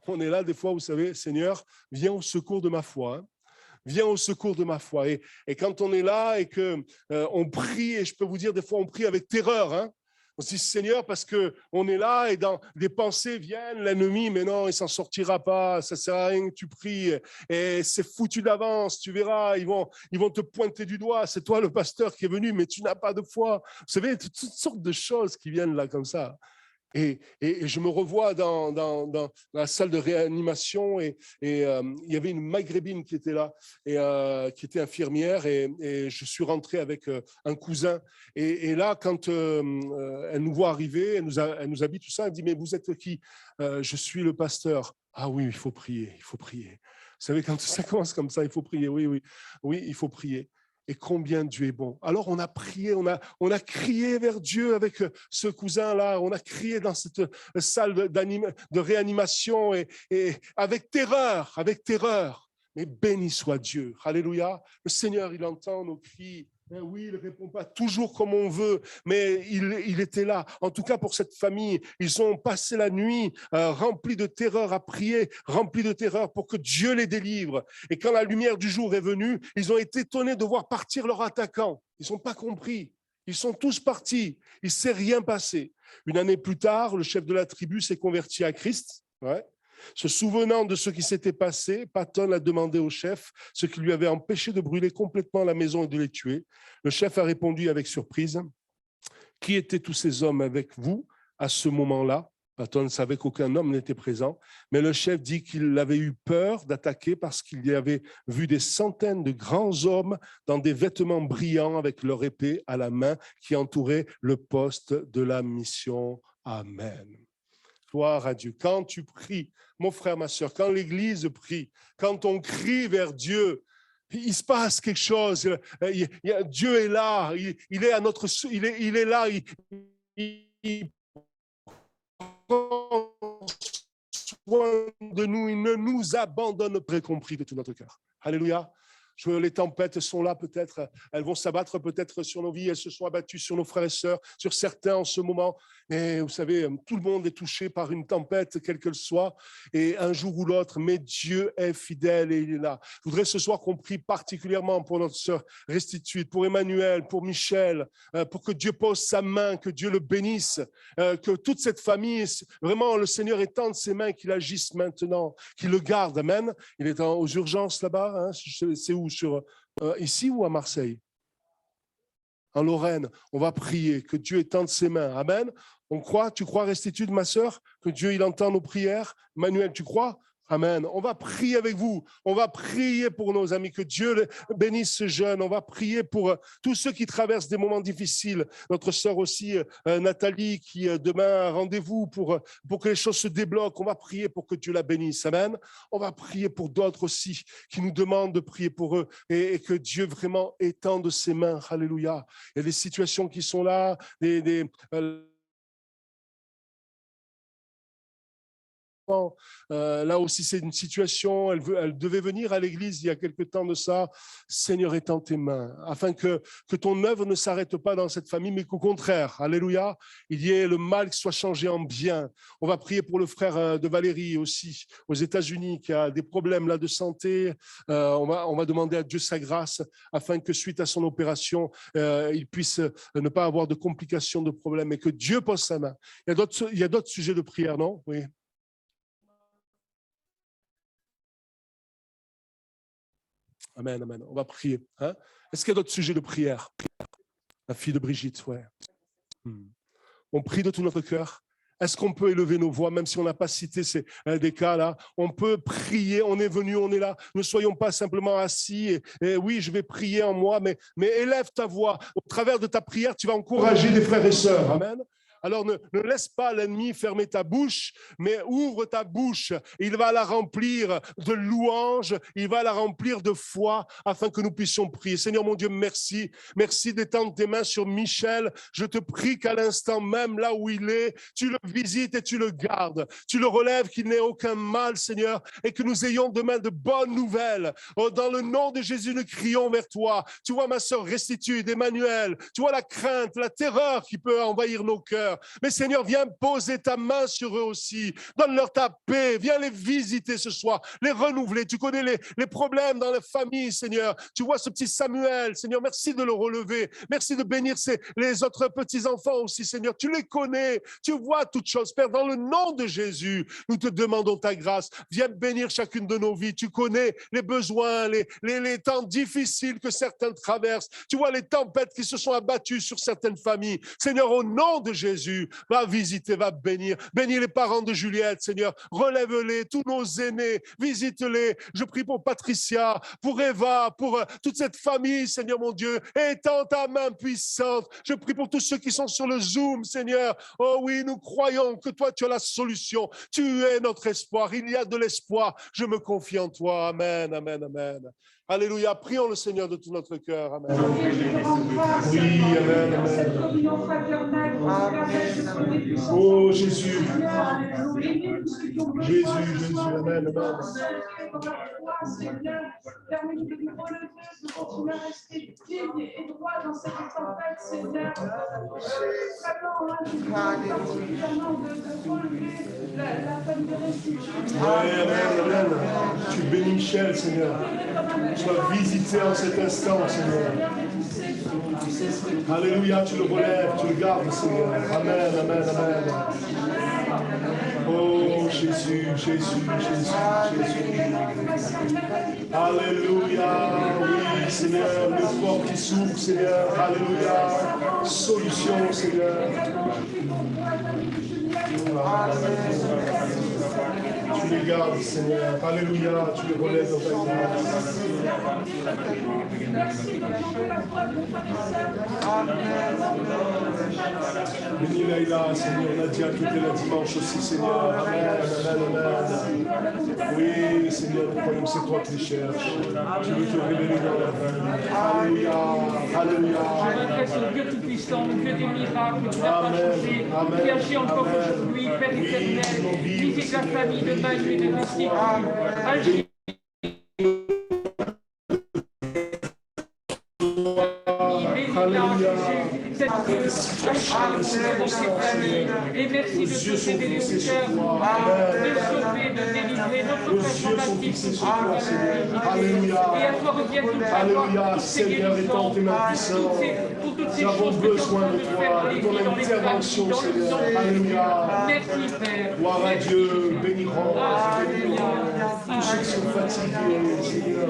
On est là, des fois, vous savez, Seigneur, viens au secours de ma foi. Hein. Viens au secours de ma foi. Et quand on est là et qu'on prie, et je peux vous dire, des fois, on prie avec terreur, hein. On se dit, Seigneur, parce qu'on est là et dans des pensées viennent, l'ennemi, mais non, il ne s'en sortira pas, ça ne sert à rien que tu pries, et c'est foutu d'avance, tu verras, ils vont te pointer du doigt, c'est toi le pasteur qui est venu, mais tu n'as pas de foi. Vous savez, toutes sortes de choses qui viennent là comme ça. Et je me revois dans la salle de réanimation et il y avait une maghrébine qui était là et qui était infirmière et je suis rentré avec un cousin et là quand elle nous voit arriver, elle nous habille tout ça, elle dit mais vous êtes qui? Je suis le pasteur. Ah oui, il faut prier, il faut prier. Vous savez, quand ça commence comme ça, il faut prier. Oui, oui, oui, il faut prier. Et combien Dieu est bon. Alors, on a prié, on a crié vers Dieu avec ce cousin-là. On a crié dans cette salle de réanimation et avec terreur, avec terreur. Mais béni soit Dieu. Alléluia. Le Seigneur, il entend nos cris. Oui, il ne répond pas toujours comme on veut, mais il était là. En tout cas, pour cette famille, ils ont passé la nuit remplis de terreur à prier, remplis de terreur pour que Dieu les délivre. Et quand la lumière du jour est venue, ils ont été étonnés de voir partir leurs attaquants. Ils n'ont pas compris. Ils sont tous partis. Il ne s'est rien passé. Une année plus tard, le chef de la tribu s'est converti à Christ. Ouais. Se souvenant de ce qui s'était passé, Patton a demandé au chef ce qui lui avait empêché de brûler complètement la maison et de les tuer. Le chef a répondu avec surprise, « Qui étaient tous ces hommes avec vous à ce moment-là » Patton savait qu'aucun homme n'était présent, mais le chef dit qu'il avait eu peur d'attaquer parce qu'il y avait vu des centaines de grands hommes dans des vêtements brillants avec leur épée à la main qui entouraient le poste de la mission. Amen. Gloire à Dieu. Quand tu pries, mon frère, ma soeur, quand l'Église prie, quand on crie vers Dieu, il se passe quelque chose. Dieu est là. Il est à notre. Il est là. Il prend soin de nous. Il ne nous abandonne pas, compris de tout notre cœur. Alléluia. Les tempêtes sont là peut-être, elles vont s'abattre peut-être sur nos vies, elles se sont abattues sur nos frères et sœurs, sur certains en ce moment. Et vous savez, tout le monde est touché par une tempête, quelle qu'elle soit, et un jour ou l'autre, mais Dieu est fidèle et il est là. Je voudrais ce soir qu'on prie particulièrement pour notre sœur Restitute, pour Emmanuel, pour Michel, pour que Dieu pose sa main, que Dieu le bénisse, que toute cette famille, vraiment le Seigneur étende ses mains, qu'il agisse maintenant, qu'il le garde. Amen. Il est aux urgences là-bas, hein, c'est où? Ici ou à Marseille? En Lorraine, on va prier que Dieu étende ses mains. Amen. On croit, tu crois, Restitute, ma sœur, que Dieu il entend nos prières? Manuel, tu crois? Amen. On va prier avec vous. On va prier pour nos amis. Que Dieu bénisse ce jeune. On va prier pour tous ceux qui traversent des moments difficiles. Notre sœur aussi, Nathalie, qui demain a rendez-vous pour que les choses se débloquent. On va prier pour que Dieu la bénisse. Amen. On va prier pour d'autres aussi qui nous demandent de prier pour eux et que Dieu vraiment étende ses mains. Alléluia. Il y a des situations qui sont là, là aussi, c'est une situation, elle devait venir à l'église il y a quelque temps de ça. Seigneur, étends tes mains, afin que ton œuvre ne s'arrête pas dans cette famille, mais qu'au contraire, alléluia, il y ait le mal qui soit changé en bien. On va prier pour le frère de Valérie aussi, aux États-Unis, qui a des problèmes là de santé. On va demander à Dieu sa grâce, afin que suite à son opération, il puisse ne pas avoir de complications, de problèmes, et que Dieu pose sa main. Il y a d'autres sujets de prière, non? Oui. Amen, amen. On va prier. Hein? Est-ce qu'il y a d'autres sujets de prière? La fille de Brigitte, ouais. On prie de tout notre cœur. Est-ce qu'on peut élever nos voix, même si on n'a pas cité des cas là? On peut prier, on est venu, on est là. Ne soyons pas simplement assis et oui, je vais prier en moi, mais élève ta voix. Au travers de ta prière, tu vas encourager des frères et sœurs. Amen. Alors ne laisse pas l'ennemi fermer ta bouche, mais ouvre ta bouche. Il va la remplir de louanges, il va la remplir de foi, afin que nous puissions prier. Seigneur mon Dieu, merci. Merci d'étendre tes mains sur Michel. Je te prie qu'à l'instant même, là où il est, tu le visites et tu le gardes. Tu le relèves, qu'il n'ait aucun mal, Seigneur, et que nous ayons demain de bonnes nouvelles. Oh, dans le nom de Jésus, nous crions vers toi. Tu vois ma sœur Restitute, Emmanuel. Tu vois la crainte, la terreur qui peut envahir nos cœurs. Mais Seigneur, viens poser ta main sur eux aussi. Donne-leur ta paix. Viens les visiter ce soir, les renouveler. Tu connais les problèmes dans la famille, Seigneur. Tu vois ce petit Samuel, Seigneur, merci de le relever. Merci de bénir les autres petits-enfants aussi, Seigneur. Tu les connais. Tu vois toutes choses, Père. Dans le nom de Jésus, nous te demandons ta grâce. Viens bénir chacune de nos vies. Tu connais les besoins, les temps difficiles que certains traversent. Tu vois les tempêtes qui se sont abattues sur certaines familles. Seigneur, au nom de Jésus, Jésus. Va visiter, va bénir. Bénis les parents de Juliette, Seigneur. Relève-les, tous nos aînés. Visite-les. Je prie pour Patricia, pour Eva, pour toute cette famille, Seigneur mon Dieu. Étends ta main puissante. Je prie pour tous ceux qui sont sur le Zoom, Seigneur. Oh oui, nous croyons que toi, tu as la solution. Tu es notre espoir. Il y a de l'espoir. Je me confie en toi. Amen, amen, amen. Alléluia. Prions le Seigneur de tout notre cœur. Amen. Oui, amen, amen. Oh Jésus. Jésus, Jésus, amen, amen. Seigneur, permets-nous de nous relever, de continuer à rester digne et droit dans cette tempête, Seigneur. Vraiment, de relever la peine de restitution. Amen, amen. Tu bénis Michel, Seigneur. Sois visité en cet instant, Seigneur. Alléluia, tu le relèves, tu le gardes, Seigneur. Amen, amen, amen. Oh Jésus, Jésus, Jésus, Jésus. Alléluia, oui, Seigneur, le corps qui souffre, Seigneur. Alléluia, solution, Seigneur. Tu les gardes, Seigneur. Alléluia, tu les relèves dans ta grâce. Bénis Laïla, Seigneur. Nadia qui était là dimanche aussi, Seigneur. Amen, amen, amen. Oui, Seigneur, nous croyons que c'est toi qui les cherches. Tu veux te révéler dans la vie. Alléluia, alléluia. Je m'adresse au Dieu Tout-Puissant, le Dieu des miracles, qui n'a pas changé, qui agit encore aujourd'hui, Père éternel. Visite la famille de Manu et de Lucie. Agis. Et merci de te révéler au cœur, de sauver, de délivrer notre cœur combatif. Et à toi revient toute la gloire, toutes ces guérisons, pour toutes ces choses que tu es en train de faire dans les vies, dans les familles, dans le sang. Merci Père. Gloire à Dieu, bénirons, tous ceux qui sont fatigués, Seigneur.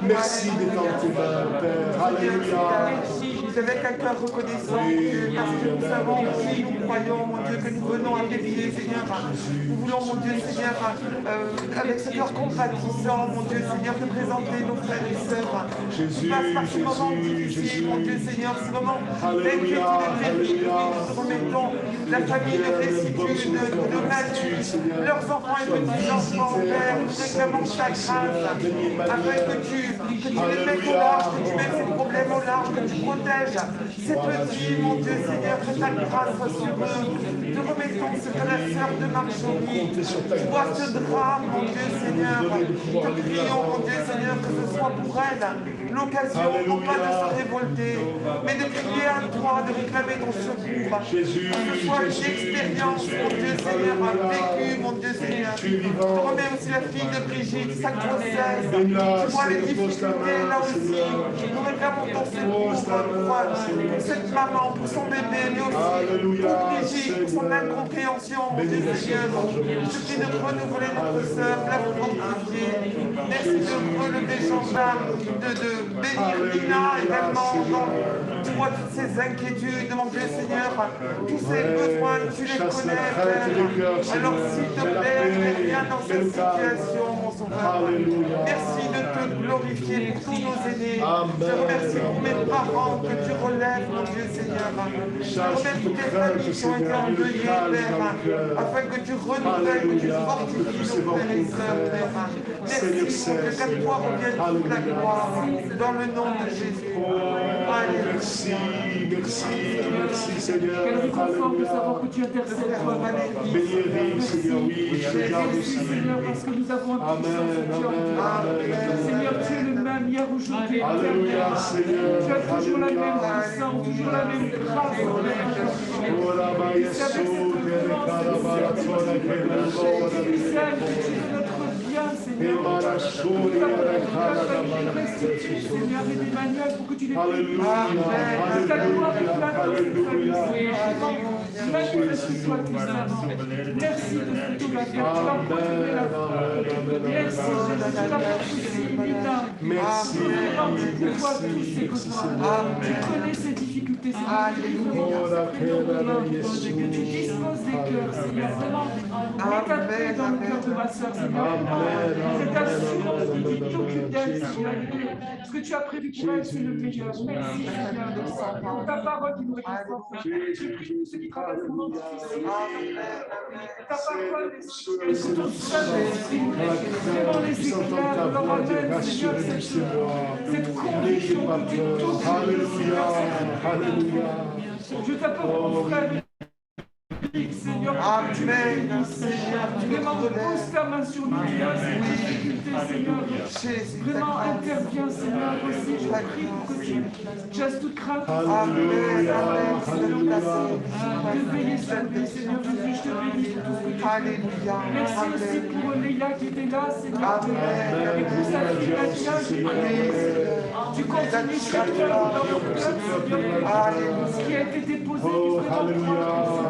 Merci d'étendre tes mains, Père. Alléluia. Vous avec un cœur reconnaissant, Dieu, parce que nous savons aussi, nous croyons, mon Dieu, que nous venons à tes pieds, Seigneur. Nous voulons, mon Dieu, Seigneur, avec ce cœur compatissant, mon Dieu, Seigneur, te présenter nos frères et sœurs. Jésus, passe par ce moment difficile, mon Dieu, Seigneur, ce moment d'inquiétude et de péril. Nous remettons la famille de restitution, de Manu, leurs enfants et petits-enfants, Père, nous réclamons ta grâce, afin que tu les mettes au large, que tu mettes ces problèmes au large, que tu protèges ces petits, mon Dieu, Seigneur, que ta grâce soit sur eux. Te remettons ce frère et sœur de Marjorie. Vois ce drame, mon Dieu, Seigneur. Te prions, mon Dieu, Seigneur, que ce soit pour elle l'occasion, non pas de se révolter, mais de crier à toi, de réclamer ton secours. Que ce soit une expérience, mon Dieu, Seigneur, vécue, mon Dieu, Seigneur. Je remets aussi la fille de Brigitte, sa grossesse. Je vois les difficultés là aussi. Nous réclamons ton secours pour cette maman, pour son bébé, mais aussi pour Brigitte, pour son incompréhension, mon Dieu, Seigneur. Je prie de renouveler notre sœur, de la fortifier. Merci de relever Jean-Jean, de bénir Nina également. Tu vois toutes ces inquiétudes, mon Dieu, Seigneur, tous ces besoins, tu les connais, Père. Alors, s'il te plaît, fais rien dans cette situation, mon sauveur. Merci de te glorifier pour tous nos aînés. Je remercie pour mes parents que tu relèves, mon Dieu, Seigneur. Je remercie toutes les familles qui ont été endeuillées, Père, afin que tu renouvelles, que tu fortifies nos frères et sœurs, Père. Merci, mon Dieu, qu'à toi revienne toute la gloire, dans le nom de Jésus. Merci, merci, merci Seigneur. Quel réconfort de savoir que tu intercèdes pour nous. Bénis, Seigneur, oui, je garde Merci aussi. Seigneur, parce que nous avons un puissant Amen. Seigneur, tu es le même hier, aujourd'hui. Alléluia, Seigneur. Tu as toujours la même puissance, toujours la même grâce. Tu sais notre bien, Seigneur. Seigneur, et Emmanuel, pour que tu les Alléluia, merci de tout la faire. Tu vas continuer la foi. Merci de ta possibilité. Merci. Tu vois tous ces besoins. Tu connais ces difficultés. d'écouter, Seigneur. Que tu disposes des cœurs, Seigneur. Vraiment, mets ta paix dans le cœur de ma soeur, Seigneur. Cette assurance que tu t'occupes d'elle, Seigneur. Ce que tu as prévu pour elle, c'est le meilleur. Merci, Seigneur. Pour ta parole qui nous réconforte. Je prie pour ceux qui traversent un moment difficile. Ta parole est sur ton vraiment les éclats de leur amène, Seigneur, cette conviction que tu touches. Alléluia. Je t'appelle mon frère. Seigneur, tu bénis, Seigneur. Vraiment, pose ta main sur nous, tu as cette difficulté, Seigneur. Vraiment, interviens, Seigneur, aussi. Je prie pour que tu chasses toute crainte. Alléluia. De veiller sur lui, Seigneur Jésus, je te bénis pour tout ce que tu fais. Merci aussi pour Léa qui était là, Seigneur. Et pour sa fille, Nadia, tu continues, Seigneur, dans le cœur, Seigneur. Ce qui a été déposé, Seigneur.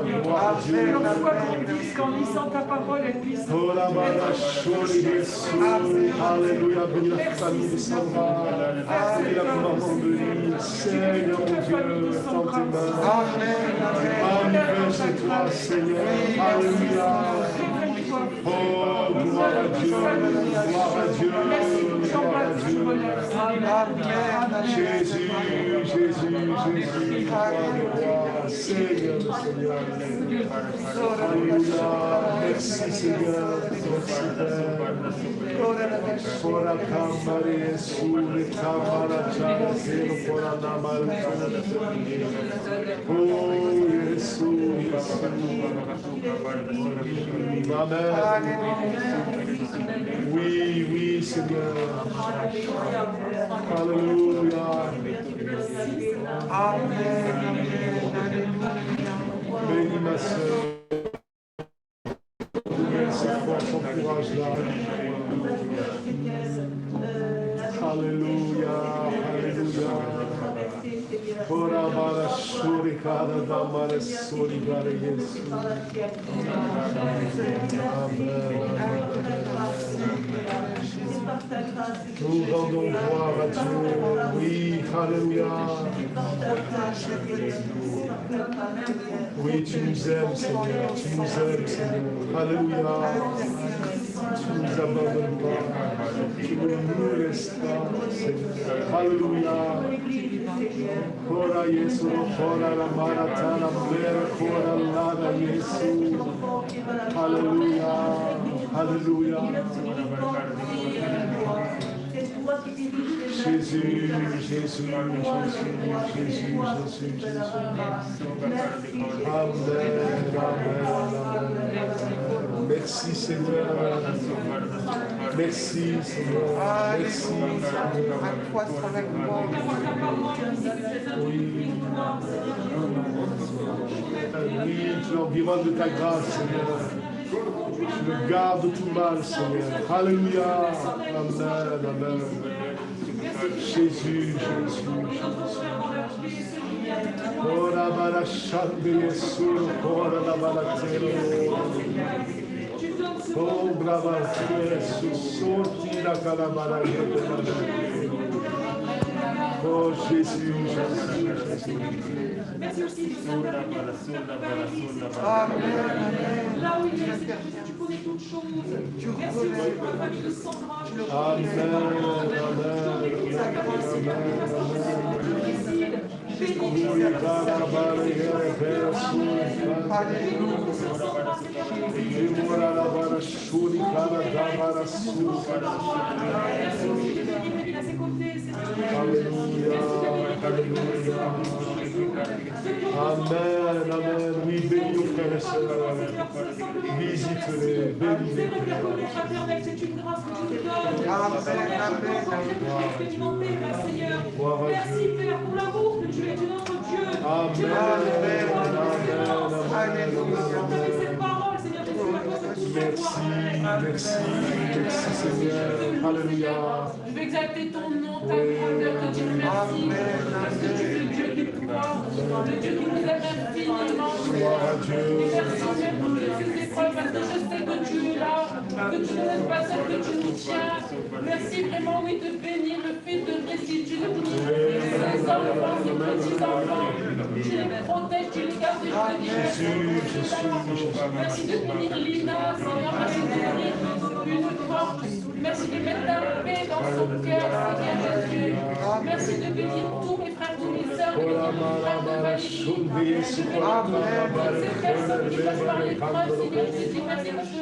Leur foi grandisse qu'en lisant ta parole, elle puisse être. Alléluia, bénis la famille de Sandra, bénis la maman de Lille, Seigneur mon Dieu, dans tes mains. Manifeste-toi, Seigneur. Alléluia. Oh, gloire à Dieu, gloire à Dieu, gloire à Dieu. Jésus, Jésus, Jésus, Seigneur, Seigneur. Alléluia. Merci, Seigneur. Merci, Père. Pour la camarade, sous les camarades, pour la namal. Oh, Jésus, Amen. Oui, oui, Seigneur. Alléluia. Amen. Bénis ma soeur. Merci pour son courage là. Alléluia. Alléluia. Ora mala shurikara damara surigara Yesu. Nous rendons gloire à Dieu. Oui, alléluia. Oui, tu nous aimes, Seigneur. Tu nous aimes, Seigneur. Alléluia. Tu nous abandonnes pas. Tu ne nous laisses pas, Seigneur. Alléluia. Ora Yesu, ora la maratana, ora la Yesu. Alléluia. Alléluia. Jésus, Jésus, Jésus, Jésus, Jésus, Jésus. Amen, amen, amen. Merci Seigneur. Merci Seigneur. Merci Seigneur. Oui. Oui, tu l'environnes de ta grâce, Seigneur. Tu me gardes de tout mal, Seigneur. Alléluia. Amen, amen. Jésus, Jésus, Jésus. Ora bala shande Yesu, ora la bala tero. Oh, brava Yesu, sorti la calabara. Oh, Jésus, Jésus, Jésus. Merci aussi, Amen. Là où il est, tu connais toutes choses. Merci aussi pour la famille de Sandra. Amen, Amen, amen. Oui, bénis nos frères et sœurs. Visite-les, bénis-les. C'est une grâce que tu nous donnes. Merci Père pour l'amour que tu es de notre Dieu. Amen. Merci, merci, merci Seigneur. Alléluia. Je vais exalter ton nom, ta grandeur, te dire merci. Parce que tu es le Dieu du pouvoir, le Dieu qui nous aime infiniment. Gloire à Dieu. Et merci même pour toutes ces épreuves, parce que je sais que tu es là, que tu ne laisses pas seul, que tu nous tiens. Merci vraiment, oui, de bénir le fait de restituer de tous les enfants, les petits enfants. protèges, tu les gardes, tu les bénis. Merci de bénir Lina, Seigneur, merci de bénir une force. Merci de mettre la paix dans son cœur, Seigneur Jésus. Merci de bénir tous mes frères, tous mes sœurs, de bénir mon frère de Valérie. Merci de bénir toutes ces personnes qui passent par l'épreuve, Seigneur Jésus. Merci parce que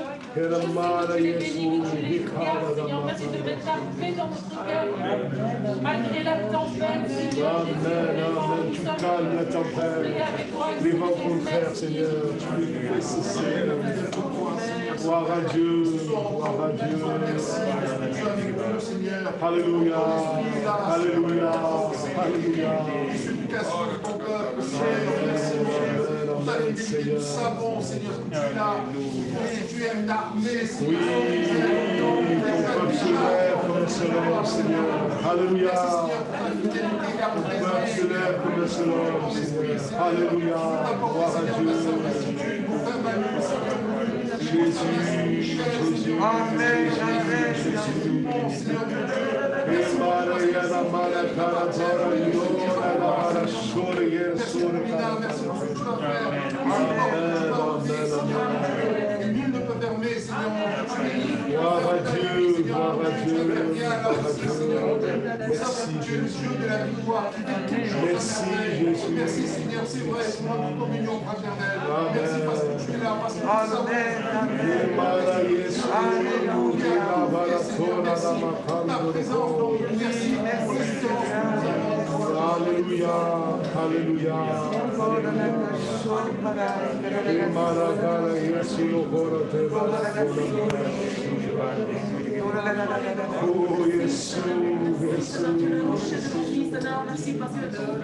tu les bénis, tu les gardes, Seigneur. Merci de mettre la paix dans notre cœur. Malgré la tempête, Seigneur Jésus, Tu calmes la tempête, les vents contraires, Seigneur, tu les fais cesser. Gloire à Dieu, gloire à Dieu. Alléluia, alléluia, alléluia. Nous savons, Seigneur, que tu es là, et tu aimes l'armée, oui, ton peuple se lève comme un seul homme, Seigneur. Alléluia. Ton peuple se lève comme un seul homme, Seigneur. Alléluia. Gloire à Dieu. Jésus, Jésus. Amen, amen. Jésus. Nul ne peut fermer, Seigneur. Gloire à Dieu, gloire à Dieu. Merci, tu es le Dieu de la victoire. Merci, Jésus. Merci, Seigneur, c'est vrai, c'est notre communion fraternelle. Merci parce que tu es là, parce que nous savons. Ta présence, donc, merci pour l'existence que nous avons. Alléluia, alléluia. Oh, Jésus, merci parce que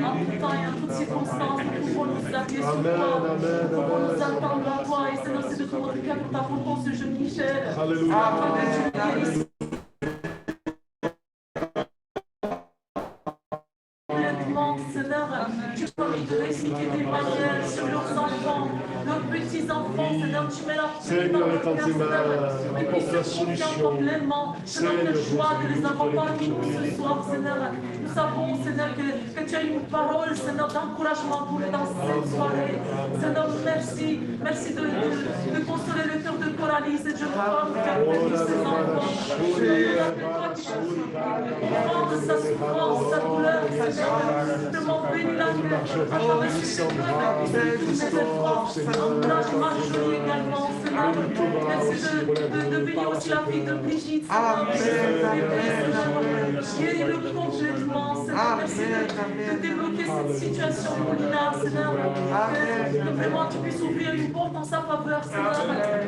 en tout temps et en toutes circonstances, nous pouvons nous appuyer sur toi. Nous pouvons nous attendre à toi. Et Seigneur, c'est de tout notre cœur que ta réponse, je Michel. Alléluia. Seigneur, tu permets de réciter des manières sur leurs enfants, leurs petits-enfants, Seigneur, tu mets la paix dans leur cœur, Seigneur, et puis se confiant pleinement, Seigneur, le choix de les avoir parmi nous ce soir, Seigneur. Nous savons, Seigneur, que tu as une parole, Seigneur, d'encouragement pour eux dans cette soirée. Seigneur, merci, merci de consoler le cœur de Coralie, et je crois que tu as béni ses enfants. Prends de sa souffrance, sa douleur, Seigneur. Je m'en bénis la cœur, à travers ce que tu fais, encourage Marjorie également, Seigneur. Merci de bénir aussi la vie de Brigitte, Seigneur. Guéris-le complètement, Seigneur. Merci de débloquer cette situation pour Lina, Seigneur. Que vraiment tu puisses ouvrir une porte en sa faveur, Seigneur,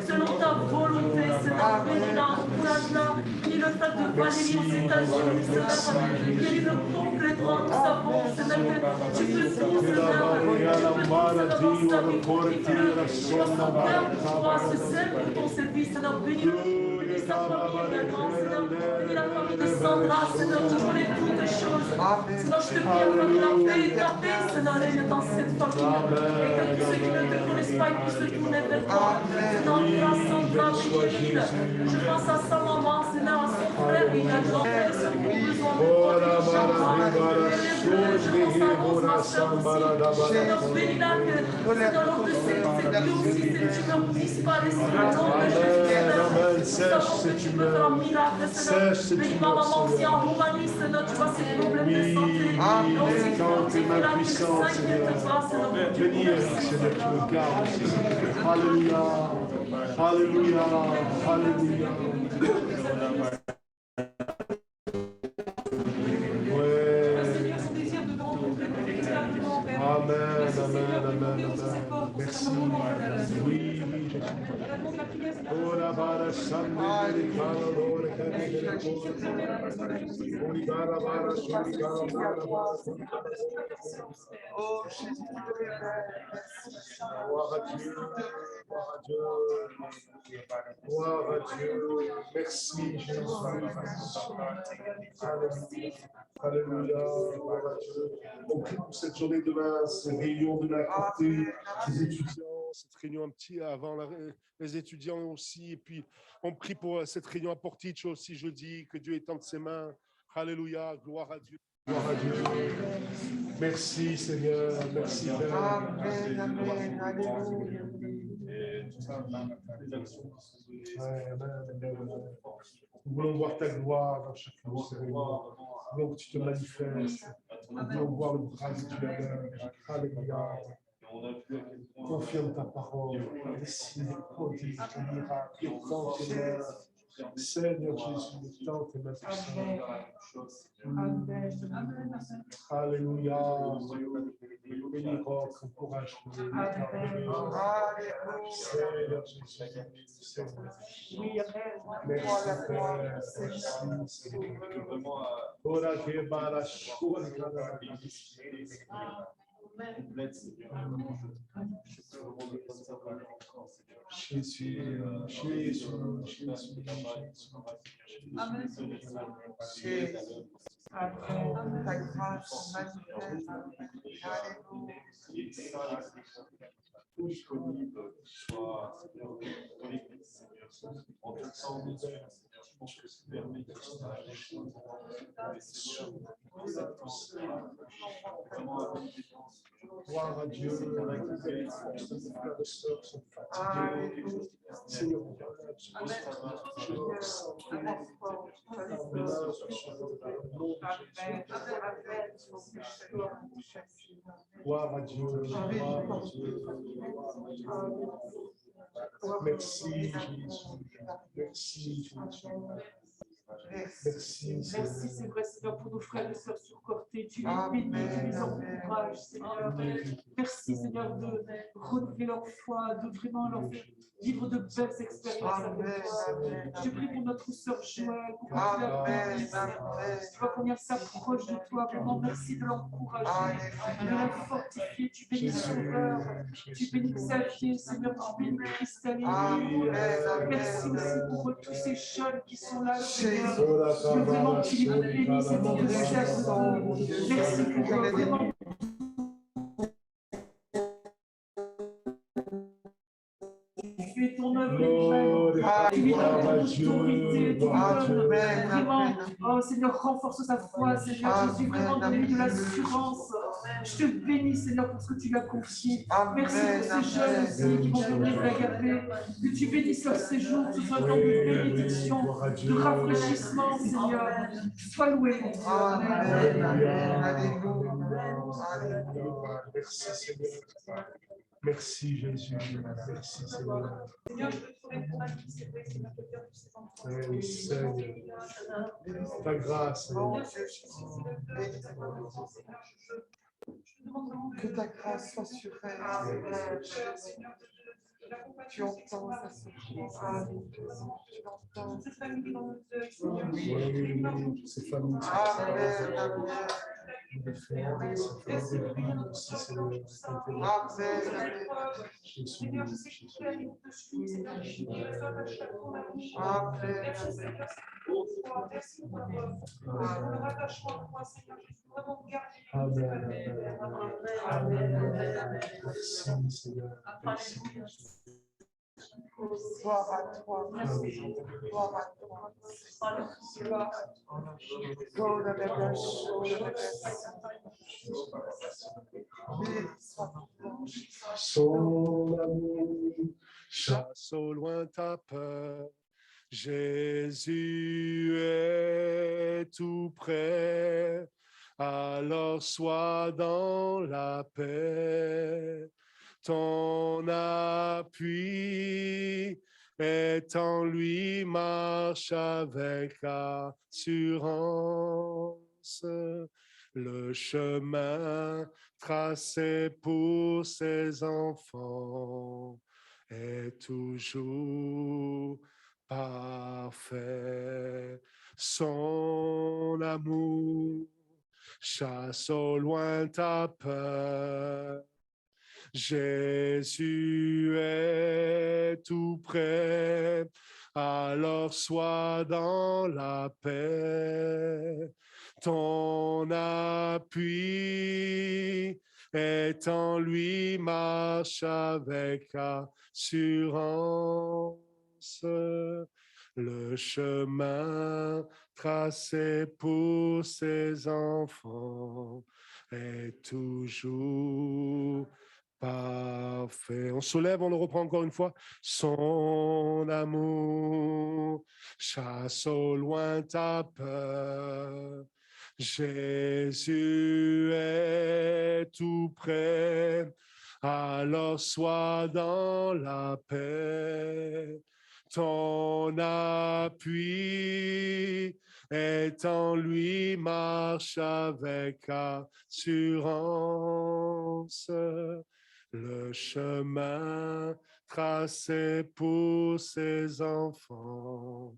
selon ta volonté, Seigneur. Bénis-la, encourage-la. Ni le fait de Valérie aux États-Unis, Seigneur. Guéris-le complètement, nous savons, Seigneur, que tu peux tout, Seigneur. Tu peux tout, Seigneur, dans sa vie. Tu vas son cœur pour toi, ce seul pour ton service, Seigneur. Bénis-le. Bénis sa famille également, Seigneur. Bénis la famille de Sandra, Seigneur. Tu connais toutes les choses. Seigneur, je te prie afin que ta paix, Seigneur, règne dans cette famille. Et que tous ceux qui ne te connaissent pas puissent se tourner vers toi. Seigneur, grâce Sandra, bénis-le. Je pense à sa maman, Seigneur, à son frère également. Ceux qui ont besoin de toi, Seigneur, bénis-la que, Seigneur, lors de cette nuit aussi, cette tumeur disparaisse. Sèche cette humeur, sèche cette humeur, Seigneur. En Roumanie, Seigneur, tu vois ces problèmes de santé. Quand tu es ma puissance, Seigneur, bénis Eric, Seigneur, tu me gardes, Seigneur. Alléluia, alléluia, alléluia. Amen, amen, amen, amen. Merci. Oui, oui, Jésus. Oh, la barre, Sandri, Lord, oh, Jésus. Gloire à Dieu, gloire à Dieu, gloire à Dieu. Merci, Jésus. Alléluia, gloire à Dieu. On prie pour cette journée demain, cette réunion de la côté des étudiants, cette réunion un petit avant les étudiants aussi. Et puis, on prie pour cette réunion à Portici aussi jeudi, que Dieu étende ses mains. Alléluia, gloire à Dieu. Gloire à Dieu. Merci Seigneur, merci Père. Amen, amen, alléluia. Nous voulons voir ta gloire dans chacun de ces réunions. Nous voulons que tu te manifestes. Nous voulons voir le bras de Dieu à l'œuvre. Alléluia. Confirme ta parole. Les signes, les prodiges, les miracles, étends tes mains. Seigneur Jésus, étends tes mains puissantes. Alléluia. Béni roc, encourage-nous. Seigneur Jésus, Seigneur. Merci Père, merci Seigneur. Ora que bara shua Jésus, Jésus, Jésus, Jésus. Amen. Ta grâce manifeste. Disponible soit dans l'Église, Seigneur, en tout temps, Seigneur, je pense que c'est permis de se faire les choses. Gloire à Dieu, les frères et sœurs sont fatigués. Seigneur, gloire à Dieu, gloire à Dieu. Merci Jésus, merci Jésus. Merci, c'est vrai, Seigneur, pour nos frères et sœurs surcortés. Tu les bénis, tu les encourages, Seigneur. Merci, Seigneur, de renouveler leur foi, de vraiment leur faire vivre de belles expériences avec toi. Je prie pour notre sœur Joël, pour tu vois combien elle s'approche de toi. Vraiment, merci de l'encourager, de la fortifier. Tu bénis Sauveur, tu bénis Xavier, Seigneur, tu bénis Christaline. Merci aussi pour tous ces jeunes qui sont là, Seigneur. Que vraiment tu les bénisses et tu te sers de. Merci pour vraiment. Tu es ton œuvre, tu lui donnes l'autorité, tu lui donnes vraiment, oh Seigneur, renforce sa foi, Seigneur Jésus, vraiment donne-lui de l'assurance. Je te bénis, Seigneur, pour ce que tu lui as confié. Merci pour ces jeunes aussi qui vont venir l'agaper. Que tu bénisses leur séjour, que ce soit un temps de bénédiction, de rafraîchissement, Seigneur. Sois loué. Merci Seigneur. Merci Jésus. Merci Seigneur. Seigneur, je te prie pour ma vie, c'est vrai que c'est ma prière pour ces enfants. Oui, Seigneur. Ta grâce, Seigneur. Que ta grâce soit sur elle. Tu entends sa souffrance. Tu entends. Oui, ces familles. Seigneur, je sais que tu as mis dessus, Seigneur, que tu reçois à chaque fois. Merci, Seigneur, pour le rattachement à toi, Seigneur, Jésus, vraiment garder. Amen. Merci, Seigneur. Merci. Gloire à toi. Gloire à toi. Gloire à Son amour chasse au loin ta peur. Jésus est tout près. Alors sois dans la paix. Ton appui est en lui, marche avec assurance. Le chemin tracé pour ses enfants est toujours parfait. Son amour chasse au loin ta peur. Jésus est tout près, alors sois dans la paix. Ton appui est en lui, marche avec assurance. Le chemin tracé pour ses enfants est toujours parfait. On se lève, on le reprend encore une fois. Son amour chasse au loin ta peur. Jésus est tout près. Alors sois dans la paix. Ton appui est en lui, marche avec assurance. Le chemin tracé pour ses enfants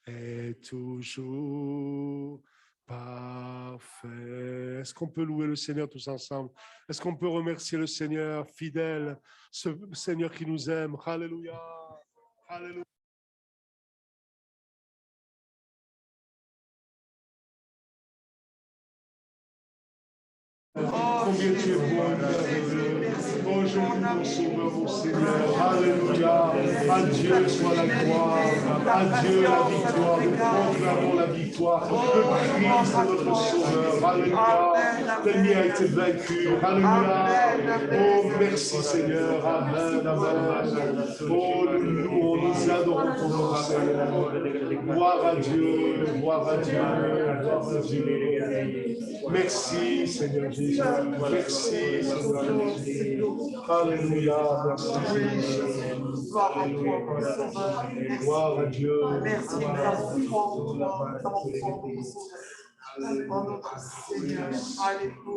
est toujours parfait. Est-ce qu'on peut louer le Seigneur tous ensemble? Est-ce qu'on peut remercier le Seigneur fidèle, ce Seigneur qui nous aime? Alléluia. Alléluia. Combien tu es bon, aujourd'hui mon Sauveur, mon Seigneur. Alléluia. À Dieu soit la gloire. À Dieu la victoire. Nous proclamons la victoire. Le Christ est notre Sauveur. Alléluia. L'ennemi a été vaincu. Alléluia. Oh, merci Seigneur. Amen. Amen. Oh, nous louons, nous adorons ton nom, Seigneur. Gloire à Dieu. Gloire à Dieu. Gloire à Dieu. Merci Seigneur Jésus. Merci Seigneur Jésus. Alléluia. Merci Seigneur. Gloire à Dieu. Merci, nous avons foi en toi. Nous avons foi en notre Seigneur. Alléluia.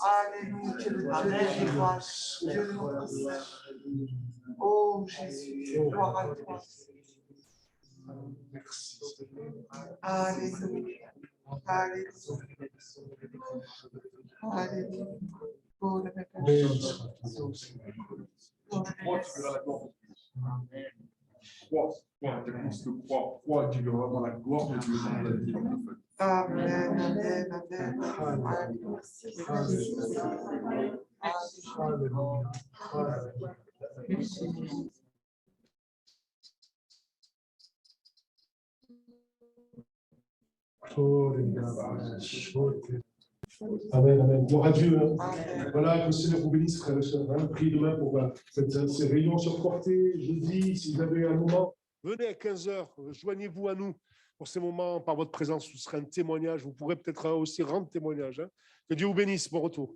Alléluia. Tu es le Dieu des miracles. Dieu de notre Seigneur. Oh Jésus, gloire à toi. Merci. Alléluia. Alléluia. Alléluia. Oh, le Père. Crois, tu veux vraiment la gloire de Dieu dans ta vie. Amen, amen, amen. Amen, amen. Gloire à Dieu. Voilà, que le Seigneur vous bénisse, frères et sœurs. Prie demain pour ces réunions sur Portée. Jeudi, si vous avez un moment, venez à 15h, joignez-vous à nous pour ces moments. Par votre présence, ce sera un témoignage. Vous pourrez peut-être aussi rendre témoignage. Que Dieu vous bénisse. Bon retour.